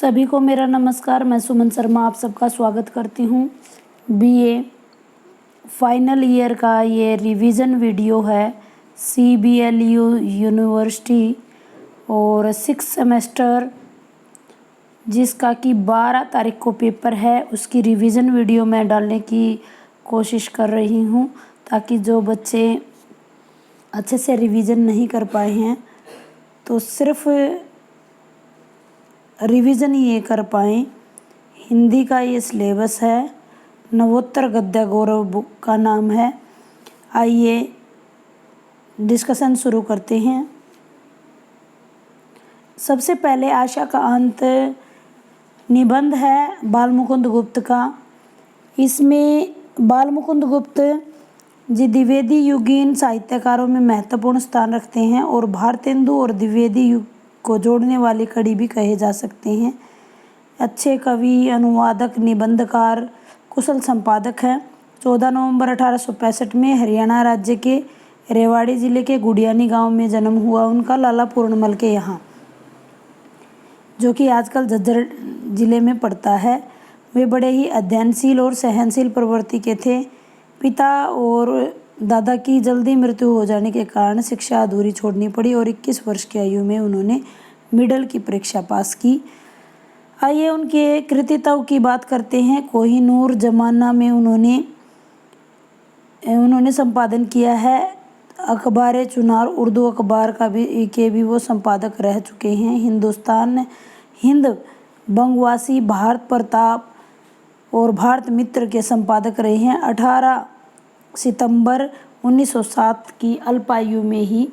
सभी को मेरा नमस्कार। मैं सुमन शर्मा आप सबका स्वागत करती हूँ। बीए फाइनल ईयर का ये रिवीजन वीडियो है। CBLU यूनिवर्सिटी और 6 सेमेस्टर जिसका कि 12 तारीख को पेपर है, उसकी रिवीजन वीडियो मैं डालने की कोशिश कर रही हूँ ताकि जो बच्चे अच्छे से रिवीजन नहीं कर पाए हैं तो सिर्फ रिवीजन ये कर पाएँ। हिंदी का ये सिलेबस है, नवोत्तर गद्य गौरव बुक का नाम है। आइए डिस्कशन शुरू करते हैं। सबसे पहले आशा का अंत निबंध है बालमुकुंद गुप्त का। इसमें बालमुकुंद गुप्त जी द्विवेदी युगीन साहित्यकारों में महत्वपूर्ण स्थान रखते हैं और भारतेंदु और द्विवेदी युग को जोड़ने वाली कड़ी भी कहे जा सकते हैं। अच्छे कवि, अनुवादक, निबंधकार, कुशल संपादक हैं। 14 नवंबर 1865 में हरियाणा राज्य के रेवाड़ी जिले के गुडियानी गांव में जन्म हुआ उनका, लाला पूर्णमल के यहाँ, जो कि आजकल झज्जर जिले में पड़ता है। वे बड़े ही अध्ययनशील और सहनशील प्रवृत्ति के थे। पिता और दादा की जल्दी मृत्यु हो जाने के कारण शिक्षा अधूरी छोड़नी पड़ी और 21 वर्ष की आयु में उन्होंने मिडल की परीक्षा पास की। आइए उनके कृतित्व की बात करते हैं। कोहिनूर जमाना में उन्होंने संपादन किया है। अखबार चुनार उर्दू अखबार का भी वो संपादक रह चुके हैं। हिंदुस्तान हिंद, बंगवासी, भारत प्रताप और भारत मित्र के संपादक रहे हैं। 18 सितंबर 1907 की अल्पायु में ही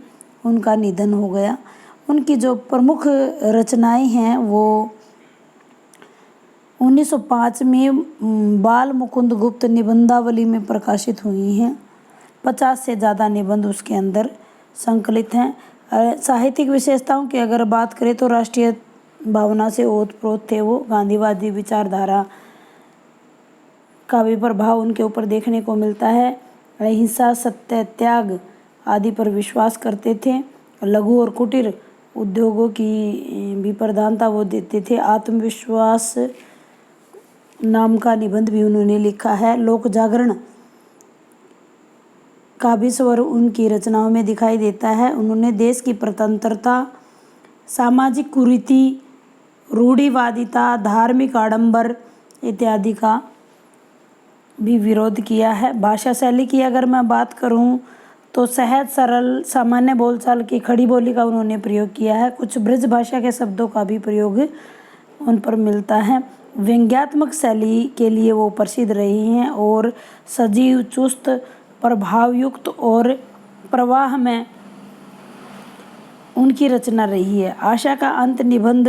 उनका निधन हो गया। उनकी जो प्रमुख रचनाएं हैं वो 1905 में बाल मुकुंद गुप्त निबंधावली में प्रकाशित हुई हैं। 50 से ज़्यादा निबंध उसके अंदर संकलित हैं। साहित्यिक विशेषताओं की अगर बात करें तो राष्ट्रीय भावना से ओतप्रोत थे वो। गांधीवादी विचारधारा का भी प्रभाव उनके ऊपर देखने को मिलता है। अहिंसा, सत्य, त्याग आदि पर विश्वास करते थे। लघु और कुटीर उद्योगों की भी प्रधानता वो देते थे। आत्मविश्वास नाम का निबंध भी उन्होंने लिखा है। लोक जागरण का भी स्वर उनकी रचनाओं में दिखाई देता है। उन्होंने देश की स्वतंत्रता, सामाजिक कुरीति, रूढ़िवादिता, धार्मिक आडंबर इत्यादि का भी विरोध किया है। भाषा शैली की अगर मैं बात करूं तो सहज, सरल, सामान्य बोलचाल की खड़ी बोली का उन्होंने प्रयोग किया है। कुछ ब्रज भाषा के शब्दों का भी प्रयोग उन पर मिलता है। व्यंग्यात्मक शैली के लिए वो प्रसिद्ध रही हैं और सजीव, चुस्त, प्रभावयुक्त और प्रवाह में उनकी रचना रही है। आशा का अंत निबंध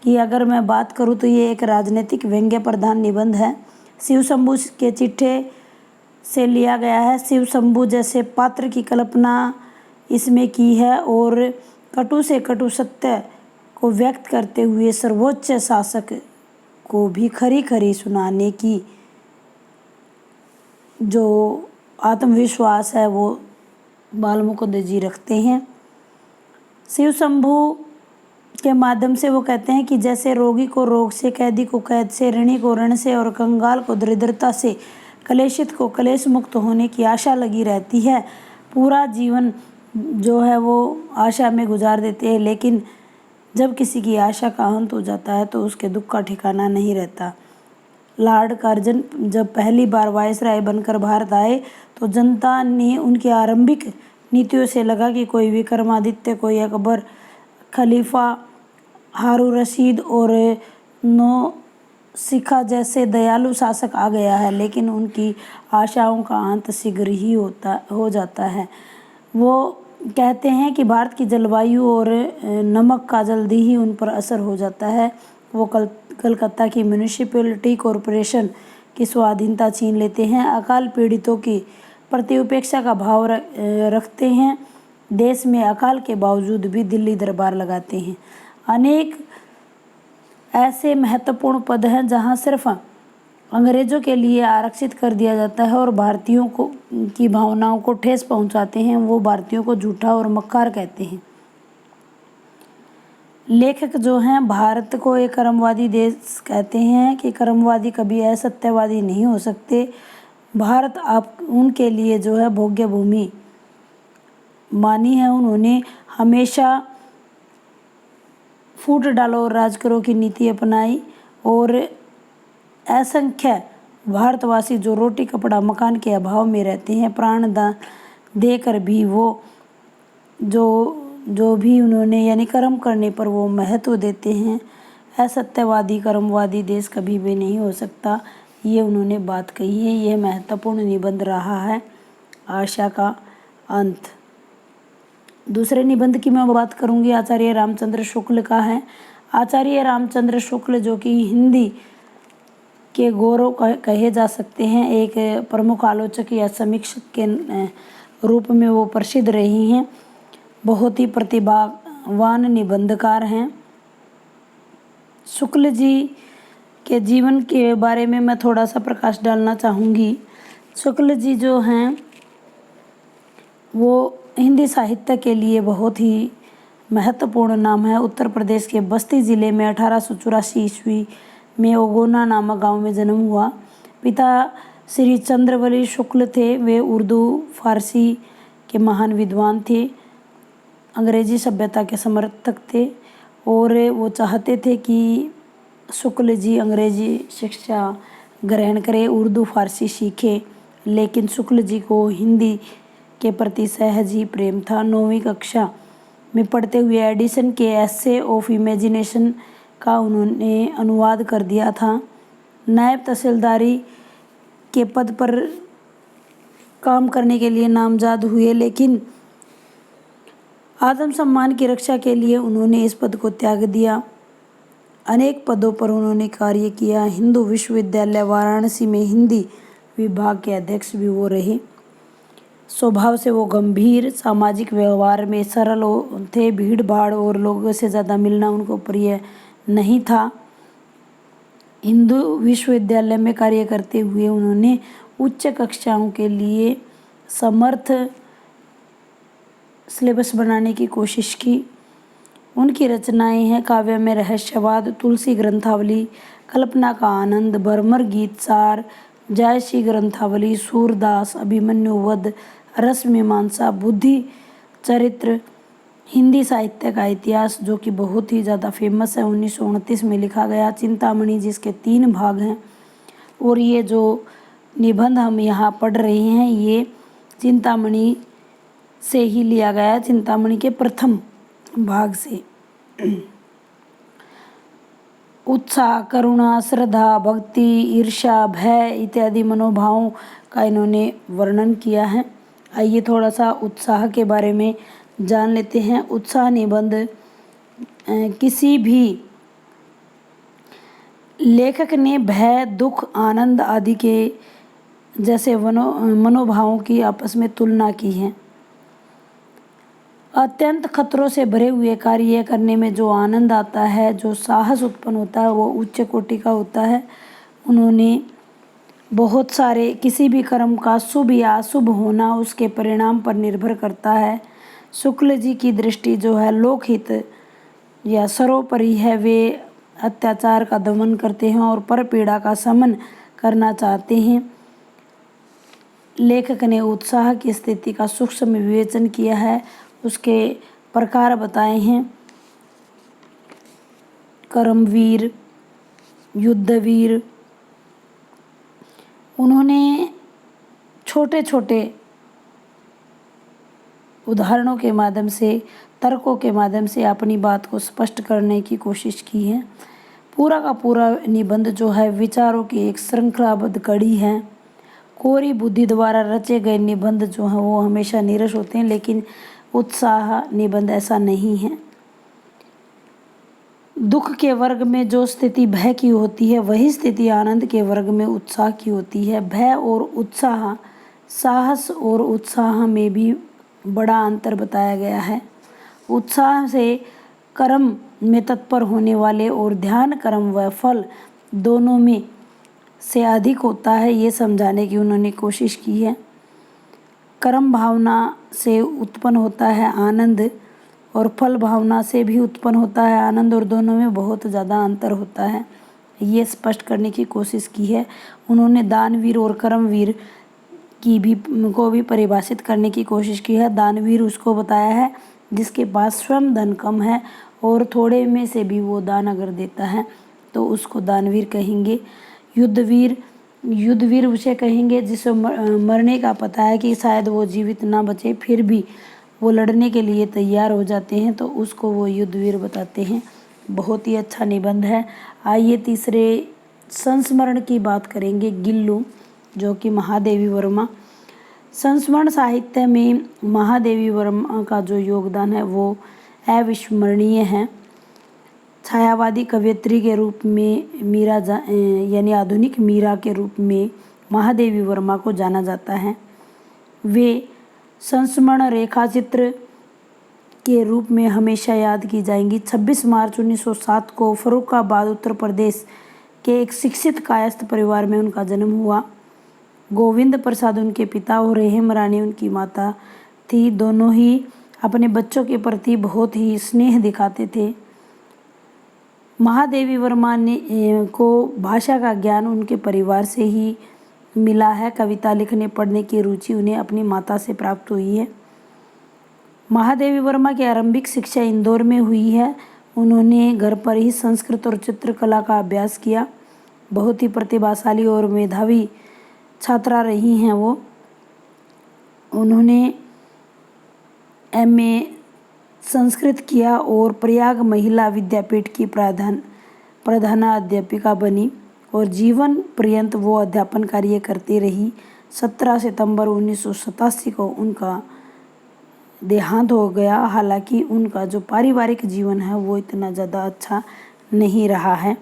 की अगर मैं बात करूं तो ये एक राजनीतिक व्यंग्य प्रधान निबंध है। शिव शंभू के चिट्ठे से लिया गया है। शिव शंभू जैसे पात्र की कल्पना इसमें की है और कटु से कटु सत्य को व्यक्त करते हुए सर्वोच्च शासक को भी खरी खरी सुनाने की जो आत्मविश्वास है वो बालमुकुंद जी रखते हैं। शिव शंभू के माध्यम से वो कहते हैं कि जैसे रोगी को रोग से, कैदी को कैद से, ऋणी को ऋण से और कंगाल को दरिद्रता से, कलेशित को कलेश मुक्त होने की आशा लगी रहती है। पूरा जीवन जो है वो आशा में गुजार देते हैं, लेकिन जब किसी की आशा का अंत हो जाता है तो उसके दुख का ठिकाना नहीं रहता। लॉर्ड कर्जन जब पहली बार वायसराय बनकर भारत आए तो जनता ने उनकी आरंभिक नीतियों से लगा कि कोई विक्रमादित्य, कोई अकबर, खलीफा हारून रशीद और नौसिखा जैसे दयालु शासक आ गया है, लेकिन उनकी आशाओं का अंत शीघ्र ही हो जाता है। वो कहते हैं कि भारत की जलवायु और नमक का जल्दी ही उन पर असर हो जाता है। वो कलकत्ता की म्यूनिसिपैलिटी कॉरपोरेशन की स्वाधीनता छीन लेते हैं। अकाल पीड़ितों की प्रति उपेक्षा का भाव रखते हैं। देश में अकाल के बावजूद भी दिल्ली दरबार लगाते हैं। अनेक ऐसे महत्वपूर्ण पद हैं जहां सिर्फ अंग्रेज़ों के लिए आरक्षित कर दिया जाता है और भारतीयों को की भावनाओं को ठेस पहुंचाते हैं। वो भारतीयों को झूठा और मक्कार कहते हैं। लेखक जो हैं भारत को एक कर्मवादी देश कहते हैं कि कर्मवादी कभी असत्यवादी नहीं हो सकते। भारत आप उनके लिए जो है भोग्य भूमि मानी है। उन्होंने हमेशा फूट डालो और राज करो की नीति अपनाई और असंख्य भारतवासी जो रोटी कपड़ा मकान के अभाव में रहते हैं, प्राण दान देकर भी वो जो भी उन्होंने यानी कर्म करने पर वो महत्व देते हैं। असत्यवादी कर्मवादी देश कभी भी नहीं हो सकता, ये उन्होंने बात कही है। यह महत्वपूर्ण निबंध रहा है आशा का अंत। दूसरे निबंध की मैं बात करूंगी, आचार्य रामचंद्र शुक्ल का है। आचार्य रामचंद्र शुक्ल जो कि हिंदी के गौरव कहे जा सकते हैं, एक प्रमुख आलोचक या समीक्षक के रूप में वो प्रसिद्ध रही हैं। बहुत ही प्रतिभावान निबंधकार हैं। शुक्ल जी के जीवन के बारे में मैं थोड़ा सा प्रकाश डालना चाहूँगी। शुक्ल जी जो हैं वो हिंदी साहित्य के लिए बहुत ही महत्वपूर्ण नाम है। उत्तर प्रदेश के बस्ती ज़िले में 1884 ईस्वी में ओगोना नामक गांव में जन्म हुआ। पिता श्री चंद्रवली शुक्ल थे। वे उर्दू फारसी के महान विद्वान थे, अंग्रेजी सभ्यता के समर्थक थे और वो चाहते थे कि शुक्ल जी अंग्रेजी शिक्षा ग्रहण करें, उर्दू फारसी सीखे, लेकिन शुक्ल जी को हिंदी के प्रति सहज ही प्रेम था। 9वीं कक्षा में पढ़ते हुए एडिसन के एसे ऑफ इमेजिनेशन का उन्होंने अनुवाद कर दिया था। नायब तहसीलदारी के पद पर काम करने के लिए नामजद हुए, लेकिन आत्मसम्मान की रक्षा के लिए उन्होंने इस पद को त्याग दिया। अनेक पदों पर उन्होंने कार्य किया। हिंदू विश्वविद्यालय वाराणसी में हिंदी विभाग के अध्यक्ष भी वो रहे। स्वभाव से वो गंभीर, सामाजिक व्यवहार में सरल थे। भीड़ भाड़ और लोगों से ज़्यादा मिलना उनको प्रिय नहीं था। हिंदू विश्वविद्यालय में कार्य करते हुए उन्होंने उच्च कक्षाओं के लिए समर्थ सिलेबस बनाने की कोशिश की। उनकी रचनाएं हैं काव्य में रहस्यवाद, तुलसी ग्रंथावली, कल्पना का आनंद, भरमर गीत सार, जायसी ग्रंथावली, सूरदास, अभिमन्यु वध, रस मीमांसा, बुद्धि चरित्र, हिंदी साहित्य का इतिहास जो कि बहुत ही ज़्यादा फेमस है, 1929 में लिखा गया, चिंतामणि जिसके 3 भाग हैं। और ये जो निबंध हम यहाँ पढ़ रहे हैं ये चिंतामणि से ही लिया गया है, चिंतामणि के प्रथम भाग से। उत्साह, करुणा, श्रद्धा, भक्ति, ईर्ष्या, भय इत्यादि मनोभावों का इन्होंने वर्णन किया है। आइए थोड़ा सा उत्साह के बारे में जान लेते हैं। उत्साह निबंध किसी भी लेखक ने भय, दुख, आनंद आदि के जैसे मनोभावों की आपस में तुलना की है। अत्यंत खतरों से भरे हुए कार्य करने में जो आनंद आता है, जो साहस उत्पन्न होता है, वो उच्च कोटि का होता है। उन्होंने बहुत सारे किसी भी कर्म का शुभ या अशुभ होना उसके परिणाम पर निर्भर करता है। शुक्ल जी की दृष्टि जो है लोकहित या सर्वोपरि है। वे अत्याचार का दमन करते हैं और परपीड़ा का शमन करना चाहते हैं। लेखक ने उत्साह की स्थिति का सूक्ष्म विवेचन किया है, उसके प्रकार बताए हैं। कर्मवीर, युद्धवीर। उन्होंने छोटे छोटे उदाहरणों के माध्यम से, तर्कों के माध्यम से अपनी बात को स्पष्ट करने की कोशिश की है। पूरा का पूरा निबंध जो है विचारों की एक श्रृंखलाबद्ध कड़ी है। कोरी बुद्धि द्वारा रचे गए निबंध जो हैं वो हमेशा नीरस होते हैं, लेकिन उत्साह निबंध ऐसा नहीं है। दुख के वर्ग में जो स्थिति भय की होती है, वही स्थिति आनंद के वर्ग में उत्साह की होती है। भय और उत्साह, साहस और उत्साह में भी बड़ा अंतर बताया गया है। उत्साह से कर्म में तत्पर होने वाले और ध्यान कर्म व फल दोनों में से अधिक होता है, ये समझाने की उन्होंने कोशिश की है। कर्म भावना से उत्पन्न होता है आनंद, और फल भावना से भी उत्पन्न होता है आनंद, और दोनों में बहुत ज़्यादा अंतर होता है, ये स्पष्ट करने की कोशिश की है। उन्होंने दानवीर और कर्मवीर को भी परिभाषित करने की कोशिश की है। दानवीर उसको बताया है जिसके पास स्वयं धन कम है और थोड़े में से भी वो दान अगर देता है तो उसको दानवीर कहेंगे। युद्धवीर उसे कहेंगे जिसे मरने का पता है कि शायद वो जीवित ना बचे, फिर भी वो लड़ने के लिए तैयार हो जाते हैं, तो उसको वो युद्धवीर बताते हैं। बहुत ही अच्छा निबंध है। आइए तीसरे संस्मरण की बात करेंगे। गिल्लू, जो कि महादेवी वर्मा। संस्मरण साहित्य में महादेवी वर्मा का जो योगदान है वो अविस्मरणीय है। छायावादी कवयित्री के रूप में यानी आधुनिक मीरा के रूप में महादेवी वर्मा को जाना जाता है। वे संस्मरण रेखाचित्र के रूप में हमेशा याद की जाएंगी। 26 मार्च 1907 को फर्रुखाबाद उत्तर प्रदेश के एक शिक्षित कायस्थ परिवार में उनका जन्म हुआ। गोविंद प्रसाद उनके पिता और रेहम रानी उनकी माता थी। दोनों ही अपने बच्चों के प्रति बहुत ही स्नेह दिखाते थे। महादेवी वर्मा को भाषा का ज्ञान उनके परिवार से ही मिला है। कविता लिखने पढ़ने की रुचि उन्हें अपनी माता से प्राप्त हुई है। महादेवी वर्मा की आरंभिक शिक्षा इंदौर में हुई है। उन्होंने घर पर ही संस्कृत और चित्रकला का अभ्यास किया। बहुत ही प्रतिभाशाली और मेधावी छात्रा रही हैं वो। उन्होंने MA संस्कृत किया और प्रयाग महिला विद्यापीठ की प्रधानाध्यापिका बनी और जीवन पर्यंत वो अध्यापन कार्य करती रही। 17 सितंबर 1987 को उनका देहांत हो गया। हालांकि उनका जो पारिवारिक जीवन है वो इतना ज़्यादा अच्छा नहीं रहा है।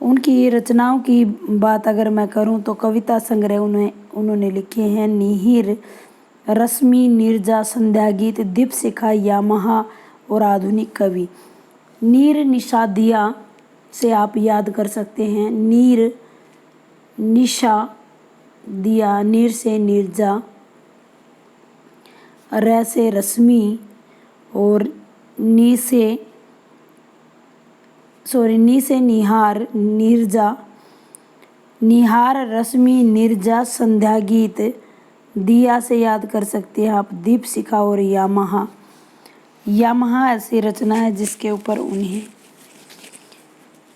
उनकी रचनाओं की बात अगर मैं करूं तो कविता संग्रह उन्होंने लिखे हैं। नीहिर, रश्मि, नीरजा, संध्या गीत, दीपशिखा, यामहा और आधुनिक कवि। नीर निशा दिया से आप याद कर सकते हैं। नीर निशा दिया, नीर से नीरजा, र से रश्मि और नी से निहार, नीरजा, निहार, रश्मि, नीरजा, संध्या गीत। दिया से याद कर सकते हैं आप दीपशिखा और यामहा। यामहा ऐसी रचना है जिसके ऊपर उन्हें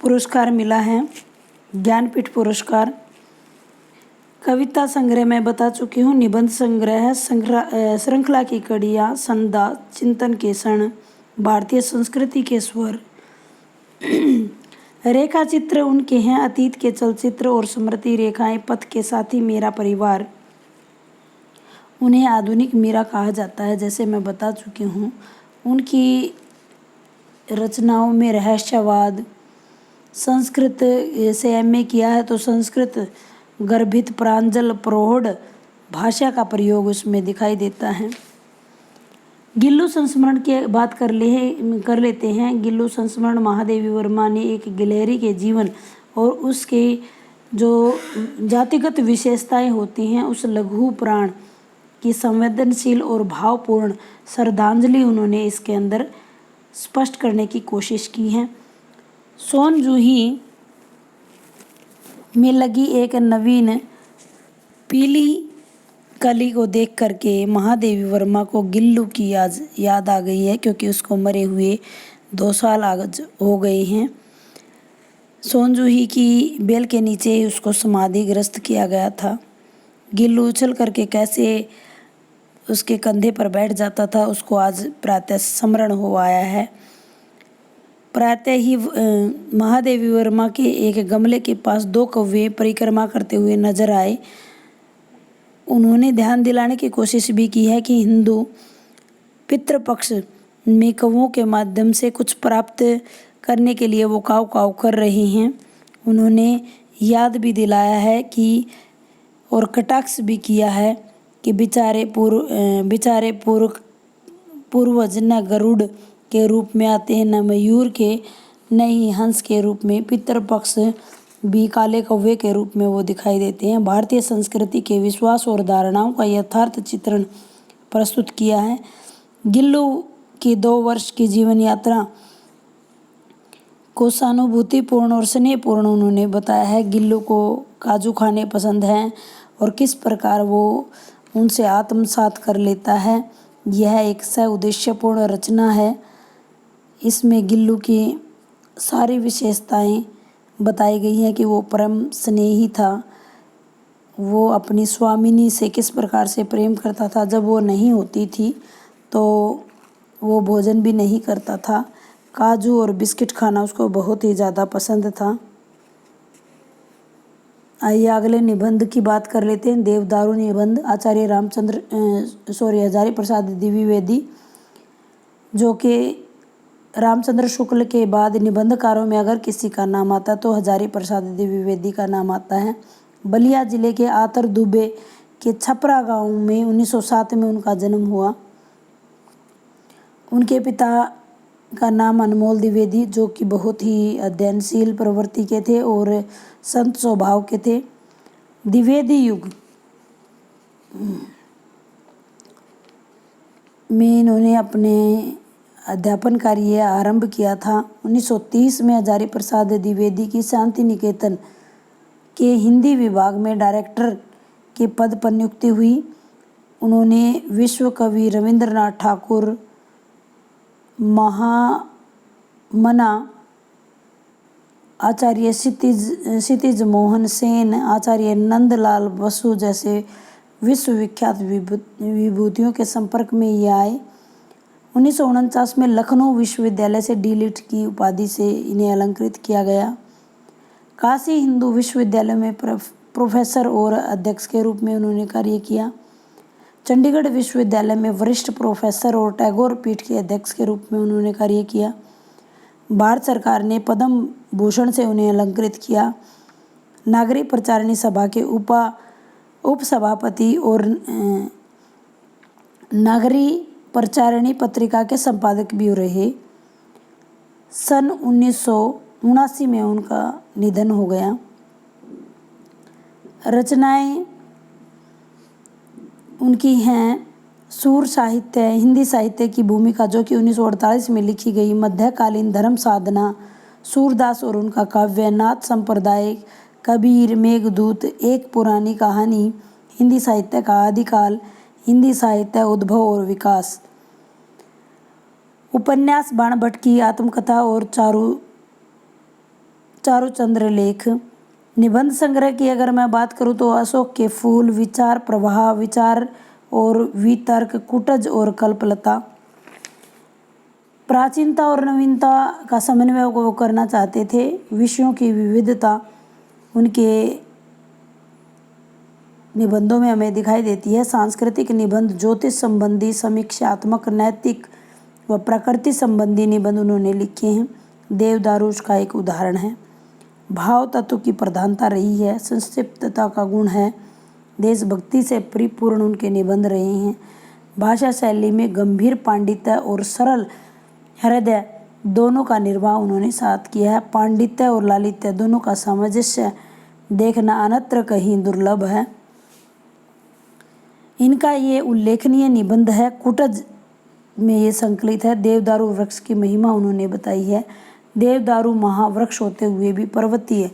पुरस्कार मिला है, ज्ञानपीठ पुरस्कार। कविता संग्रह मैं बता चुकी हूँ। निबंध संग्रह है श्रृंखला की कड़ियाँ, संध्या, चिंतन के क्षण, भारतीय संस्कृति के स्वर। रेखा चित्र उनके हैं अतीत के चलचित्र और स्मृति रेखाएं, पथ के साथी, मेरा परिवार। उन्हें आधुनिक मीरा कहा जाता है, जैसे मैं बता चुकी हूँ। उनकी रचनाओं में रहस्यवाद, संस्कृत से MA किया है तो संस्कृत गर्भित प्रांजल प्रौढ़ भाषा का प्रयोग उसमें दिखाई देता है। गिल्लू संस्मरण की बात कर लेते हैं। गिल्लू संस्मरण महादेवी वर्मा ने एक गिलहरी के जीवन और उसके जो जातिगत विशेषताएं होती हैं उस लघु प्राण की संवेदनशील और भावपूर्ण श्रद्धांजलि उन्होंने इसके अंदर स्पष्ट करने की कोशिश की है। सोन जूही में लगी एक नवीन पीली कली को देख करके महादेवी वर्मा को गिल्लू की याद आ गई है, क्योंकि उसको मरे हुए 2 साल आज हो गए हैं। सोन जूही की बेल के नीचे ही उसको समाधिग्रस्त किया गया था। गिल्लू उछल करके कैसे उसके कंधे पर बैठ जाता था, उसको आज प्रातः स्मरण हो आया है। प्रातः ही महादेवी वर्मा के एक गमले के पास 2 कौवे परिक्रमा करते हुए नजर आए। उन्होंने ध्यान दिलाने की कोशिश भी की है कि हिंदू पितृपक्ष में कौवों के माध्यम से कुछ प्राप्त करने के लिए वो काव काव कर रहे हैं। उन्होंने याद भी दिलाया है कि और कटाक्ष भी किया है कि बेचारे पूर्वज न गरुड़ के रूप में आते हैं, न मयूर के, न ही हंस के रूप में। पितृपक्ष भी काले कौवे के रूप में वो दिखाई देते हैं। भारतीय संस्कृति के विश्वास और धारणाओं का यथार्थ चित्रण प्रस्तुत किया है। गिल्लू की 2 वर्ष की जीवन यात्रा को सहानुभूतिपूर्ण और स्नेहपूर्ण उन्होंने बताया है। गिल्लू को काजू खाने पसंद हैं और किस प्रकार वो उनसे आत्मसात कर लेता है। यह एक सउद्देश्यपूर्ण रचना है। इसमें गिल्लू की सारी विशेषताएं बताई गई हैं कि वो परम स्नेही था। वो अपनी स्वामिनी से किस प्रकार से प्रेम करता था। जब वो नहीं होती थी तो वो भोजन भी नहीं करता था। काजू और बिस्किट खाना उसको बहुत ही ज़्यादा पसंद था। आइए अगले निबंध की बात कर लेते हैं। देवदारू निबंध आचार्य हजारी प्रसाद द्विवेदी, जो कि रामचंद्र शुक्ल के बाद निबंधकारों में अगर किसी का नाम आता तो हजारी प्रसाद द्विवेदी का नाम आता है। बलिया जिले के आतर दुबे के छपरा गांव में 1907 में उनका जन्म हुआ। उनके पिता का नाम अनमोल द्विवेदी, जो कि बहुत ही अध्ययनशील प्रवृत्ति के थे और संत स्वभाव के थे। द्विवेदी युग में इन्होंने अपने अध्यापन कार्य आरंभ किया था। 1930 में हजारी प्रसाद द्विवेदी की शांति निकेतन के हिंदी विभाग में डायरेक्टर के पद पर नियुक्ति हुई। उन्होंने विश्व कवि रविंद्रनाथ ठाकुर, महामना आचार्य क्षितिज मोहन सेन, आचार्य नंदलाल बसु जैसे विश्वविख्यात विभूतियों के संपर्क में ये आए। 1949 में लखनऊ विश्वविद्यालय से डी.लिट की उपाधि से इन्हें अलंकृत किया गया। काशी हिंदू विश्वविद्यालय में प्रोफेसर और अध्यक्ष के रूप में उन्होंने कार्य किया। चंडीगढ़ विश्वविद्यालय में वरिष्ठ प्रोफेसर और टैगोर पीठ के अध्यक्ष के रूप में उन्होंने कार्य किया। भारत सरकार ने पद्म भूषण से उन्हें अलंकृत किया। नागरिक प्रचारिणी सभा के उपसभापति और नागरिक प्रचारिणी पत्रिका के संपादक भी रहे। सन 1979 में उनका निधन हो गया। रचनाएं उनकी हैं सूर साहित्य, हिंदी साहित्य की भूमिका, जो कि 1948 में लिखी गई। मध्यकालीन धर्म साधना, सूरदास और उनका काव्य, नाथ संप्रदाय, कबीर, मेघदूत, एक पुरानी कहानी, हिंदी साहित्य का आदिकाल, हिंदी साहित्य उद्भव और विकास, उपन्यास बाणभट्ट की आत्मकथा और चारुचंद्र लेख। निबंध संग्रह की अगर मैं बात करूं तो अशोक के फूल, विचार प्रवाह, विचार और वितर्क, कुटज और कल्पलता। प्राचीनता और नवीनता का समन्वय वो करना चाहते थे। विषयों की विविधता उनके निबंधों में हमें दिखाई देती है। सांस्कृतिक निबंध, ज्योतिष संबंधी, समीक्षात्मक, नैतिक व प्रकृति संबंधी निबंध उन्होंने लिखे हैं। देवदारू उसका एक उदाहरण है। भाव तत्व की प्रधानता रही है, संक्षिप्तता का गुण है, देशभक्ति से परिपूर्ण उनके निबंध रहे हैं। भाषा शैली में गंभीर पांडित्य और सरल हृदय दोनों का निर्वाह उन्होंने साथ किया है। पांडित्य और लालित्य दोनों का सामंजस्य देखना अन्यत्र कहीं दुर्लभ है। इनका ये उल्लेखनीय निबंध है, कुटज में ये संकलित है। देवदारू वृक्ष की महिमा उन्होंने बताई है। देवदारू महावृक्ष होते हुए भी पर्वतीय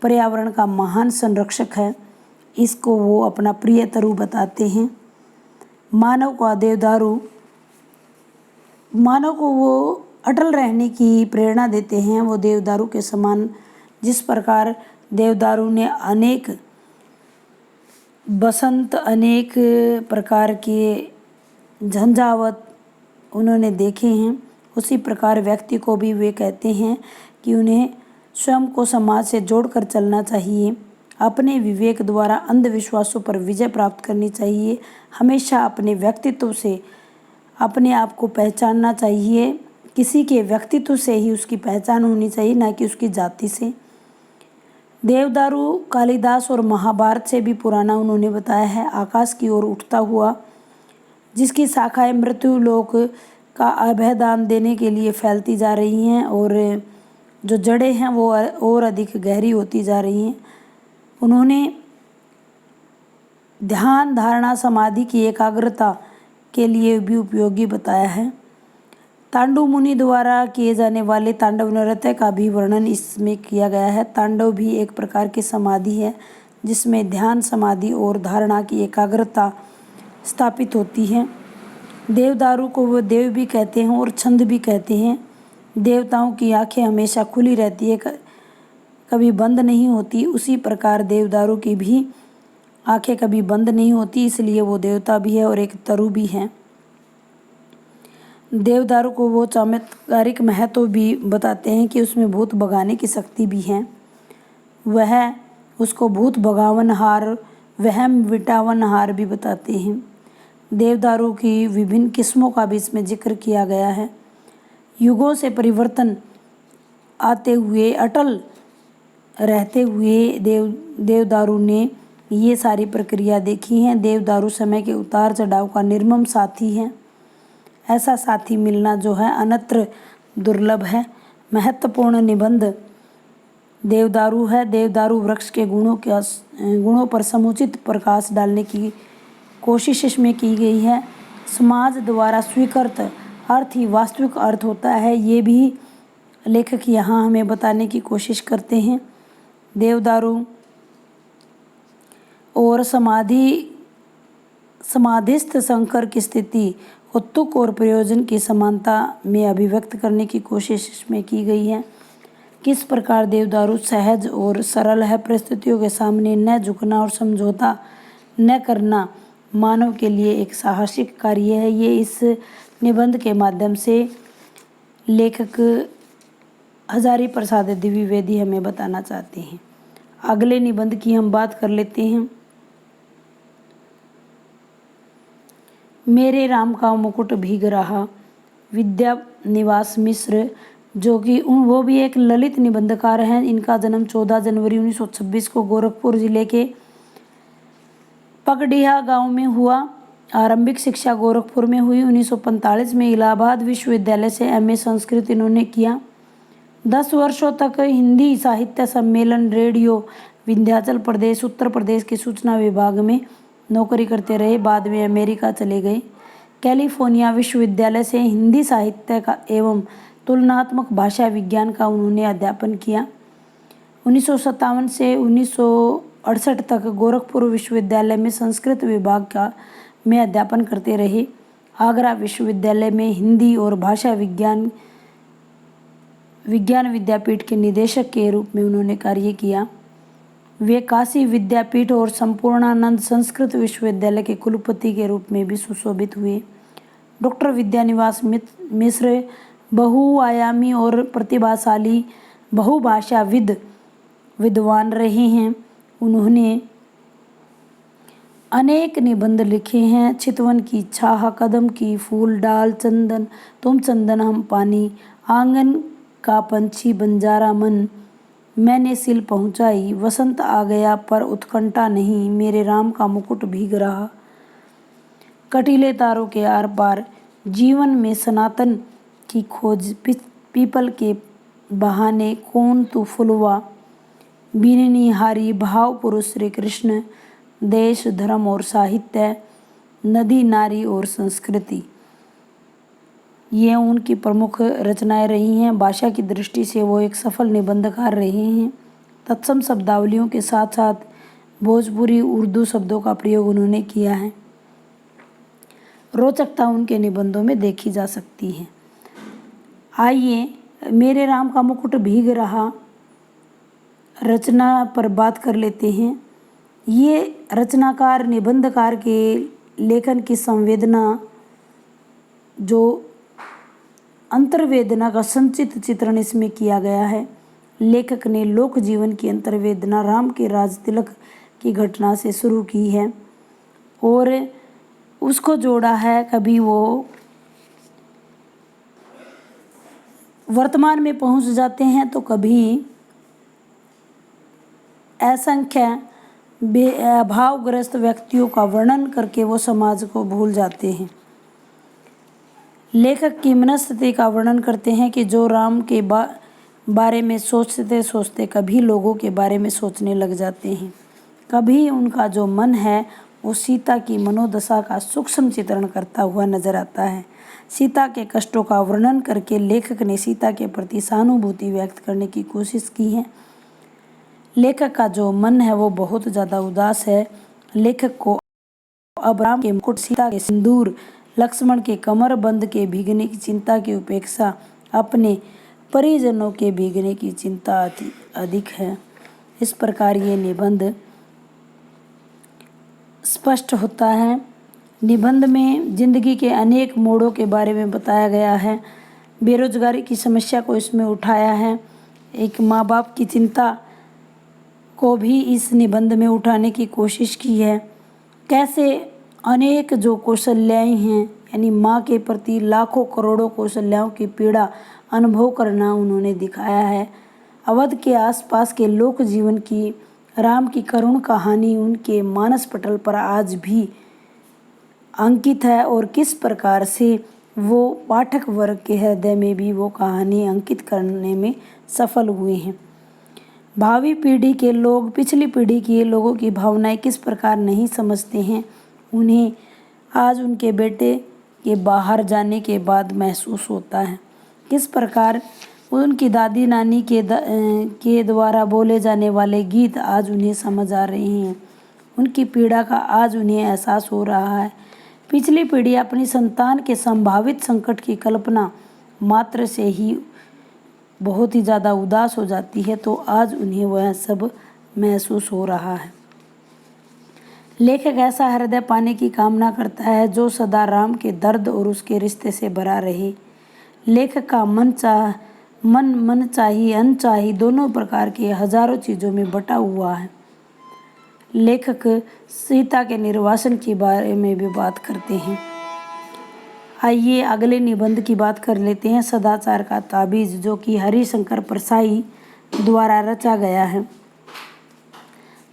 पर्यावरण का महान संरक्षक है। इसको वो अपना प्रिय तरु बताते हैं। मानव को वो अटल रहने की प्रेरणा देते हैं। वो देवदारू के समान, जिस प्रकार देवदारू ने अनेक बसंत, अनेक प्रकार के झंझावत उन्होंने देखे हैं, उसी प्रकार व्यक्ति को भी वे कहते हैं कि उन्हें स्वयं को समाज से जोड़कर चलना चाहिए। अपने विवेक द्वारा अंधविश्वासों पर विजय प्राप्त करनी चाहिए। हमेशा अपने व्यक्तित्व से अपने आप को पहचानना चाहिए। किसी के व्यक्तित्व से ही उसकी पहचान होनी चाहिए, ना कि उसकी जाति से। देवदारू कालिदास और महाभारत से भी पुराना उन्होंने बताया है। आकाश की ओर उठता हुआ, जिसकी शाखाएं मृत्युलोक का अभयदान देने के लिए फैलती जा रही हैं और जो जड़ें हैं वो और अधिक गहरी होती जा रही हैं। उन्होंने ध्यान, धारणा, समाधि की एकाग्रता के लिए भी उपयोगी बताया है। तांडव मुनि द्वारा किए जाने वाले तांडव नृत्य का भी वर्णन इसमें किया गया है। तांडव भी एक प्रकार की समाधि है जिसमें ध्यान, समाधि और धारणा की एकाग्रता स्थापित होती है। देवदारू को वो देव भी कहते हैं और छंद भी कहते हैं। देवताओं की आंखें हमेशा खुली रहती है, कभी बंद नहीं होती। उसी प्रकार देवदारू की भी आंखें कभी बंद नहीं होती, इसलिए वो देवता भी है और एक तरु भी है। देवदारू को वो चमत्कारिक महत्व भी बताते हैं कि उसमें भूत भगाने की शक्ति भी है। वह उसको भूत भगावनहार, वहम विटावनहार भी बताते हैं। देवदारू की विभिन्न किस्मों का भी इसमें जिक्र किया गया है। युगों से परिवर्तन आते हुए, अटल रहते हुए देवदारू ने ये सारी प्रक्रिया देखी हैं। देवदारू समय के उतार चढ़ाव का निर्मम साथी है। ऐसा साथी मिलना जो है अन्यत्र दुर्लभ है। महत्वपूर्ण निबंध देवदारू है। देवदारू वृक्ष के गुणों पर समुचित प्रकाश डालने की कोशिश इसमें की गई है। समाज द्वारा स्वीकृत अर्थ ही वास्तविक अर्थ होता है, ये भी लेखक यहाँ हमें बताने की कोशिश करते हैं। देवदारू और समाधिस्थ शंकर की स्थिति उत्तुक और प्रयोजन की समानता में अभिव्यक्त करने की कोशिश इसमें की गई है। किस प्रकार देवदारू सहज और सरल है। परिस्थितियों के सामने न झुकना और समझौता न करना मानव के लिए एक साहसिक कार्य है। ये इस निबंध के माध्यम से लेखक हजारी प्रसाद द्विवेदी हमें बताना चाहते हैं। अगले निबंध की हम बात कर लेते हैं। मेरे राम का मुकुट भीग रहा। विद्यानिवास मिश्र, जो कि वो भी एक ललित निबंधकार हैं। इनका जन्म 14 जनवरी 1926 को गोरखपुर जिले के पगडीहा गांव में हुआ। आरंभिक शिक्षा गोरखपुर में हुई। 1945 में इलाहाबाद विश्वविद्यालय से एमए संस्कृत इन्होंने किया। 10 वर्षों तक हिंदी साहित्य सम्मेलन, रेडियो विंध्याचल प्रदेश, उत्तर प्रदेश के सूचना विभाग में नौकरी करते रहे। बाद में अमेरिका चले गए। कैलिफोर्निया विश्वविद्यालय से हिंदी साहित्य का एवं तुलनात्मक भाषा विज्ञान का उन्होंने अध्यापन किया। 1957 से 1968 तक गोरखपुर विश्वविद्यालय में संस्कृत विभाग में अध्यापन करते रहे। आगरा विश्वविद्यालय में हिंदी और भाषा विज्ञान विद्यापीठ के निदेशक के रूप में उन्होंने कार्य किया। वे काशी विद्यापीठ और संपूर्णानंद संस्कृत विश्वविद्यालय के कुलपति के रूप में भी सुशोभित हुए। डॉक्टर विद्यानिवास मिश्र बहुआयामी और प्रतिभाशाली बहुभाषाविद विद्वान रहे हैं। उन्होंने अनेक निबंध लिखे हैं। चितवन की छाह, कदम की फूल डाल, चंदन तुम चंदन हम पानी, आंगन का पंछी बंजारा मन, मैंने सिल पहुंचाई, वसंत आ गया पर उत्कंठा नहीं, मेरे राम का मुकुट भीग रहा, कटीले तारों के आर पार, जीवन में सनातन की खोज, पीपल के बहाने, कौन तू फुलवा, बीननी हारी, भाव पुरुष श्री कृष्ण, देश धर्म और साहित्य, नदी नारी और संस्कृति, ये उनकी प्रमुख रचनाएं रही हैं। भाषा की दृष्टि से वो एक सफल निबंधकार रहे हैं। तत्सम शब्दावलियों के साथ साथ भोजपुरी उर्दू शब्दों का प्रयोग उन्होंने किया है। रोचकता उनके निबंधों में देखी जा सकती है। आइए मेरे राम का मुकुट भीग रहा रचना पर बात कर लेते हैं। ये रचनाकार निबंधकार के लेखन की संवेदना, जो अंतर्वेदना का संचित चित्रण इसमें किया गया है। लेखक ने लोक जीवन की अंतर्वेदना राम के राज तिलक की घटना से शुरू की है और उसको जोड़ा है। कभी वो वर्तमान में पहुंच जाते हैं तो कभी असंख्य भावग्रस्त व्यक्तियों का वर्णन करके वो समाज को भूल जाते हैं। लेखक की मनस्थिति का वर्णन करते हैं कि जो राम के बारे में सोचते सोचते कभी लोगों के बारे में सोचने लग जाते हैं। कभी उनका जो मन है वो सीता की मनोदशा का सूक्ष्म चित्रण करता हुआ नजर आता है। सीता के कष्टों का वर्णन करके लेखक ने सीता के प्रति सहानुभूति व्यक्त करने की कोशिश की है। लेखक का जो मन है वो बहुत ज़्यादा उदास है। लेखक को अब राम के मुकुट, सीता के सिंदूर, लक्ष्मण के कमरबंद के भीगने की चिंता की उपेक्षा अपने परिजनों के भीगने की चिंता अधिक है। इस प्रकार ये निबंध स्पष्ट होता है। निबंध में जिंदगी के अनेक मोड़ों के बारे में बताया गया है। बेरोजगारी की समस्या को इसमें उठाया है। एक माँ बाप की चिंता को भी इस निबंध में उठाने की कोशिश की है। कैसे अनेक जो कौशल्याएँ हैं, यानी माँ के प्रति लाखों करोड़ों कौशल्याओं की पीड़ा अनुभव करना उन्होंने दिखाया है। अवध के आसपास के लोक जीवन की राम की करुण कहानी उनके मानस पटल पर आज भी अंकित है और किस प्रकार से वो पाठक वर्ग के हृदय में भी वो कहानी अंकित करने में सफल हुए हैं। भावी पीढ़ी के लोग पिछली पीढ़ी के लोगों की भावनाएं किस प्रकार नहीं समझते हैं, उन्हें आज उनके बेटे के बाहर जाने के बाद महसूस होता है। किस प्रकार उनकी दादी नानी के द्वारा बोले जाने वाले गीत आज उन्हें समझ आ रहे हैं। उनकी पीड़ा का आज उन्हें एहसास हो रहा है। पिछली पीढ़ी अपनी संतान के संभावित संकट की कल्पना मात्र से ही बहुत ही ज़्यादा उदास हो जाती है, तो आज उन्हें वह सब महसूस हो रहा है। लेखक ऐसा हृदय पाने की कामना करता है जो सदा राम के दर्द और उसके रिश्ते से भरा रहे। लेखक का मन चाही अनचाही दोनों प्रकार के हजारों चीज़ों में बटा हुआ है। लेखक सीता के निर्वासन के बारे में भी बात करते हैं। आइए अगले निबंध की बात कर लेते हैं। सदाचार का ताबीज, जो कि हरिशंकर परसाई द्वारा रचा गया है।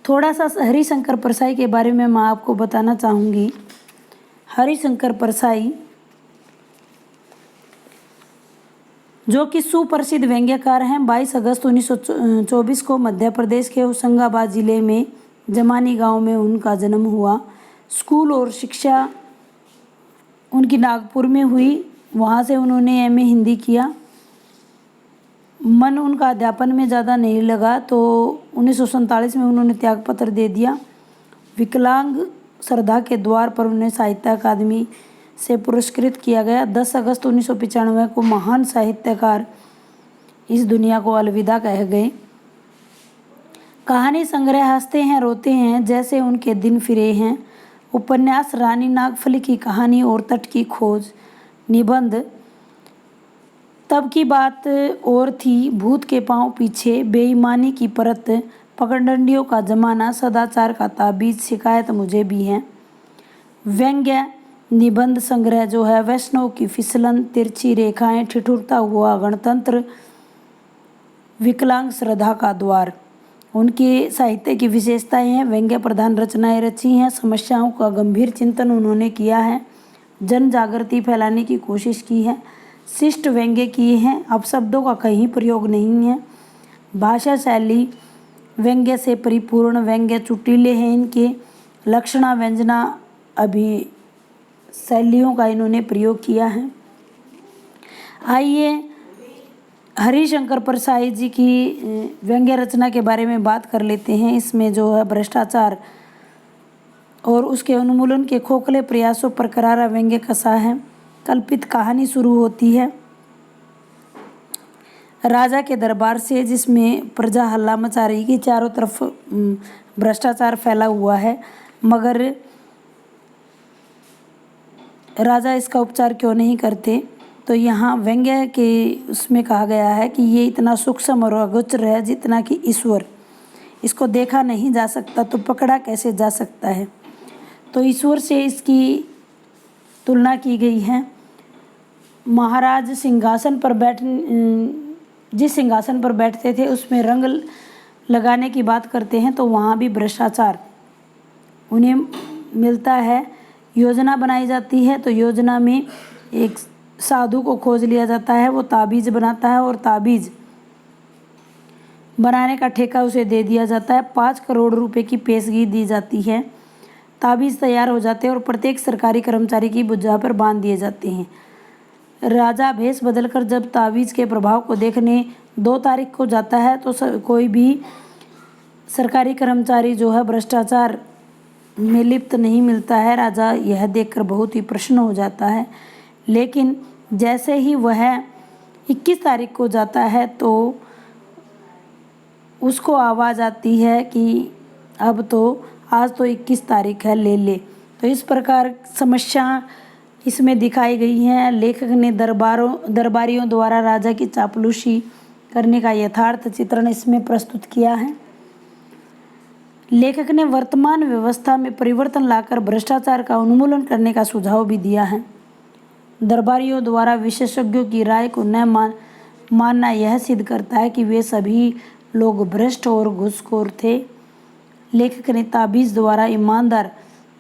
थोड़ा सा हरिशंकर परसाई के बारे में मैं आपको बताना चाहूँगी। हरिशंकर परसाई जो कि सुप्रसिद्ध व्यंग्यकार हैं, 22 अगस्त 1924 को मध्य प्रदेश के होशंगाबाद जिले में जमानी गांव में उनका जन्म हुआ। स्कूल और शिक्षा उनकी नागपुर में हुई। वहाँ से उन्होंने एमए हिंदी किया। मन उनका अध्यापन में ज़्यादा नहीं लगा तो 1947 में उन्होंने त्यागपत्र दे दिया। विकलांग श्रद्धा के द्वार पर उन्हें साहित्य अकादमी से पुरस्कृत किया गया। 10 अगस्त 1995 को महान साहित्यकार इस दुनिया को अलविदा कह गए। कहानी संग्रह हंसते हैं रोते हैं जैसे उनके दिन फिरे हैं, उपन्यास रानी नागफली की कहानी और तट की खोज, निबंध तब की बात और थी, भूत के पांव पीछे, बेईमानी की परत, पगडंडियों का जमाना, सदाचार का ताबीज, शिकायत मुझे भी है। व्यंग्य निबंध संग्रह जो है वैष्णव की फिसलन, तिरछी रेखाएं, ठिठुरता हुआ गणतंत्र, विकलांग श्रद्धा का द्वार। उनके साहित्य की विशेषताएं हैं। व्यंग्य प्रधान रचनाएं रची हैं। समस्याओं का गंभीर चिंतन उन्होंने किया है। जन जागृति फैलाने की कोशिश की है। शिष्ट व्यंग्य किए हैं। अपशब्दों का कहीं प्रयोग नहीं है। भाषा शैली व्यंग्य से परिपूर्ण, व्यंग्य चुटीले हैं। इनके लक्षणा व्यंजना अभी शैलियों का इन्होंने प्रयोग किया है। आइए हरिशंकर परसाई जी की व्यंग्य रचना के बारे में बात कर लेते हैं। इसमें जो है भ्रष्टाचार और उसके उन्मूलन के खोखले प्रयासों पर करारा व्यंग्य कसा है। कल्पित कहानी शुरू होती है राजा के दरबार से, जिसमें प्रजा हल्ला मचा रही कि चारों तरफ भ्रष्टाचार फैला हुआ है, मगर राजा इसका उपचार क्यों नहीं करते। तो यहाँ व्यंग्य के उसमें कहा गया है कि ये इतना सूक्ष्म और अगोचर है जितना कि ईश्वर। इसको देखा नहीं जा सकता तो पकड़ा कैसे जा सकता है। तो ईश्वर से इसकी तुलना की गई है। महाराज सिंहासन पर जिस सिंहासन पर बैठते थे उसमें रंग लगाने की बात करते हैं, तो वहाँ भी भ्रष्टाचार उन्हें मिलता है। योजना बनाई जाती है तो योजना में एक साधु को खोज लिया जाता है, वो ताबीज़ बनाता है और ताबीज़ बनाने का ठेका उसे दे दिया जाता है। 5 करोड़ रुपए की पेशगी दी जाती है। ताबीज़ तैयार हो जाते हैं और प्रत्येक सरकारी कर्मचारी की भुजा पर बांध दिए जाते हैं। राजा भेष बदलकर जब तावीज़ के प्रभाव को देखने 2 तारीख को जाता है तो कोई भी सरकारी कर्मचारी जो है भ्रष्टाचार में लिप्त नहीं मिलता है। राजा यह देखकर बहुत ही प्रसन्न हो जाता है। लेकिन जैसे ही वह 21 तारीख को जाता है तो उसको आवाज़ आती है कि अब तो आज तो 21 तारीख है, ले ले। तो इस प्रकार समस्या इसमें दिखाई गई हैं। लेखक ने दरबारियों द्वारा राजा की चापलूसी करने का यथार्थ चित्रण इसमें प्रस्तुत किया है। लेखक ने वर्तमान व्यवस्था में परिवर्तन लाकर भ्रष्टाचार का उन्मूलन करने का सुझाव भी दिया है। दरबारियों द्वारा विशेषज्ञों की राय को न मानना यह सिद्ध करता है कि वे सभी लोग भ्रष्ट और घूसखोर थे। लेखक ने ताबीज़ द्वारा ईमानदार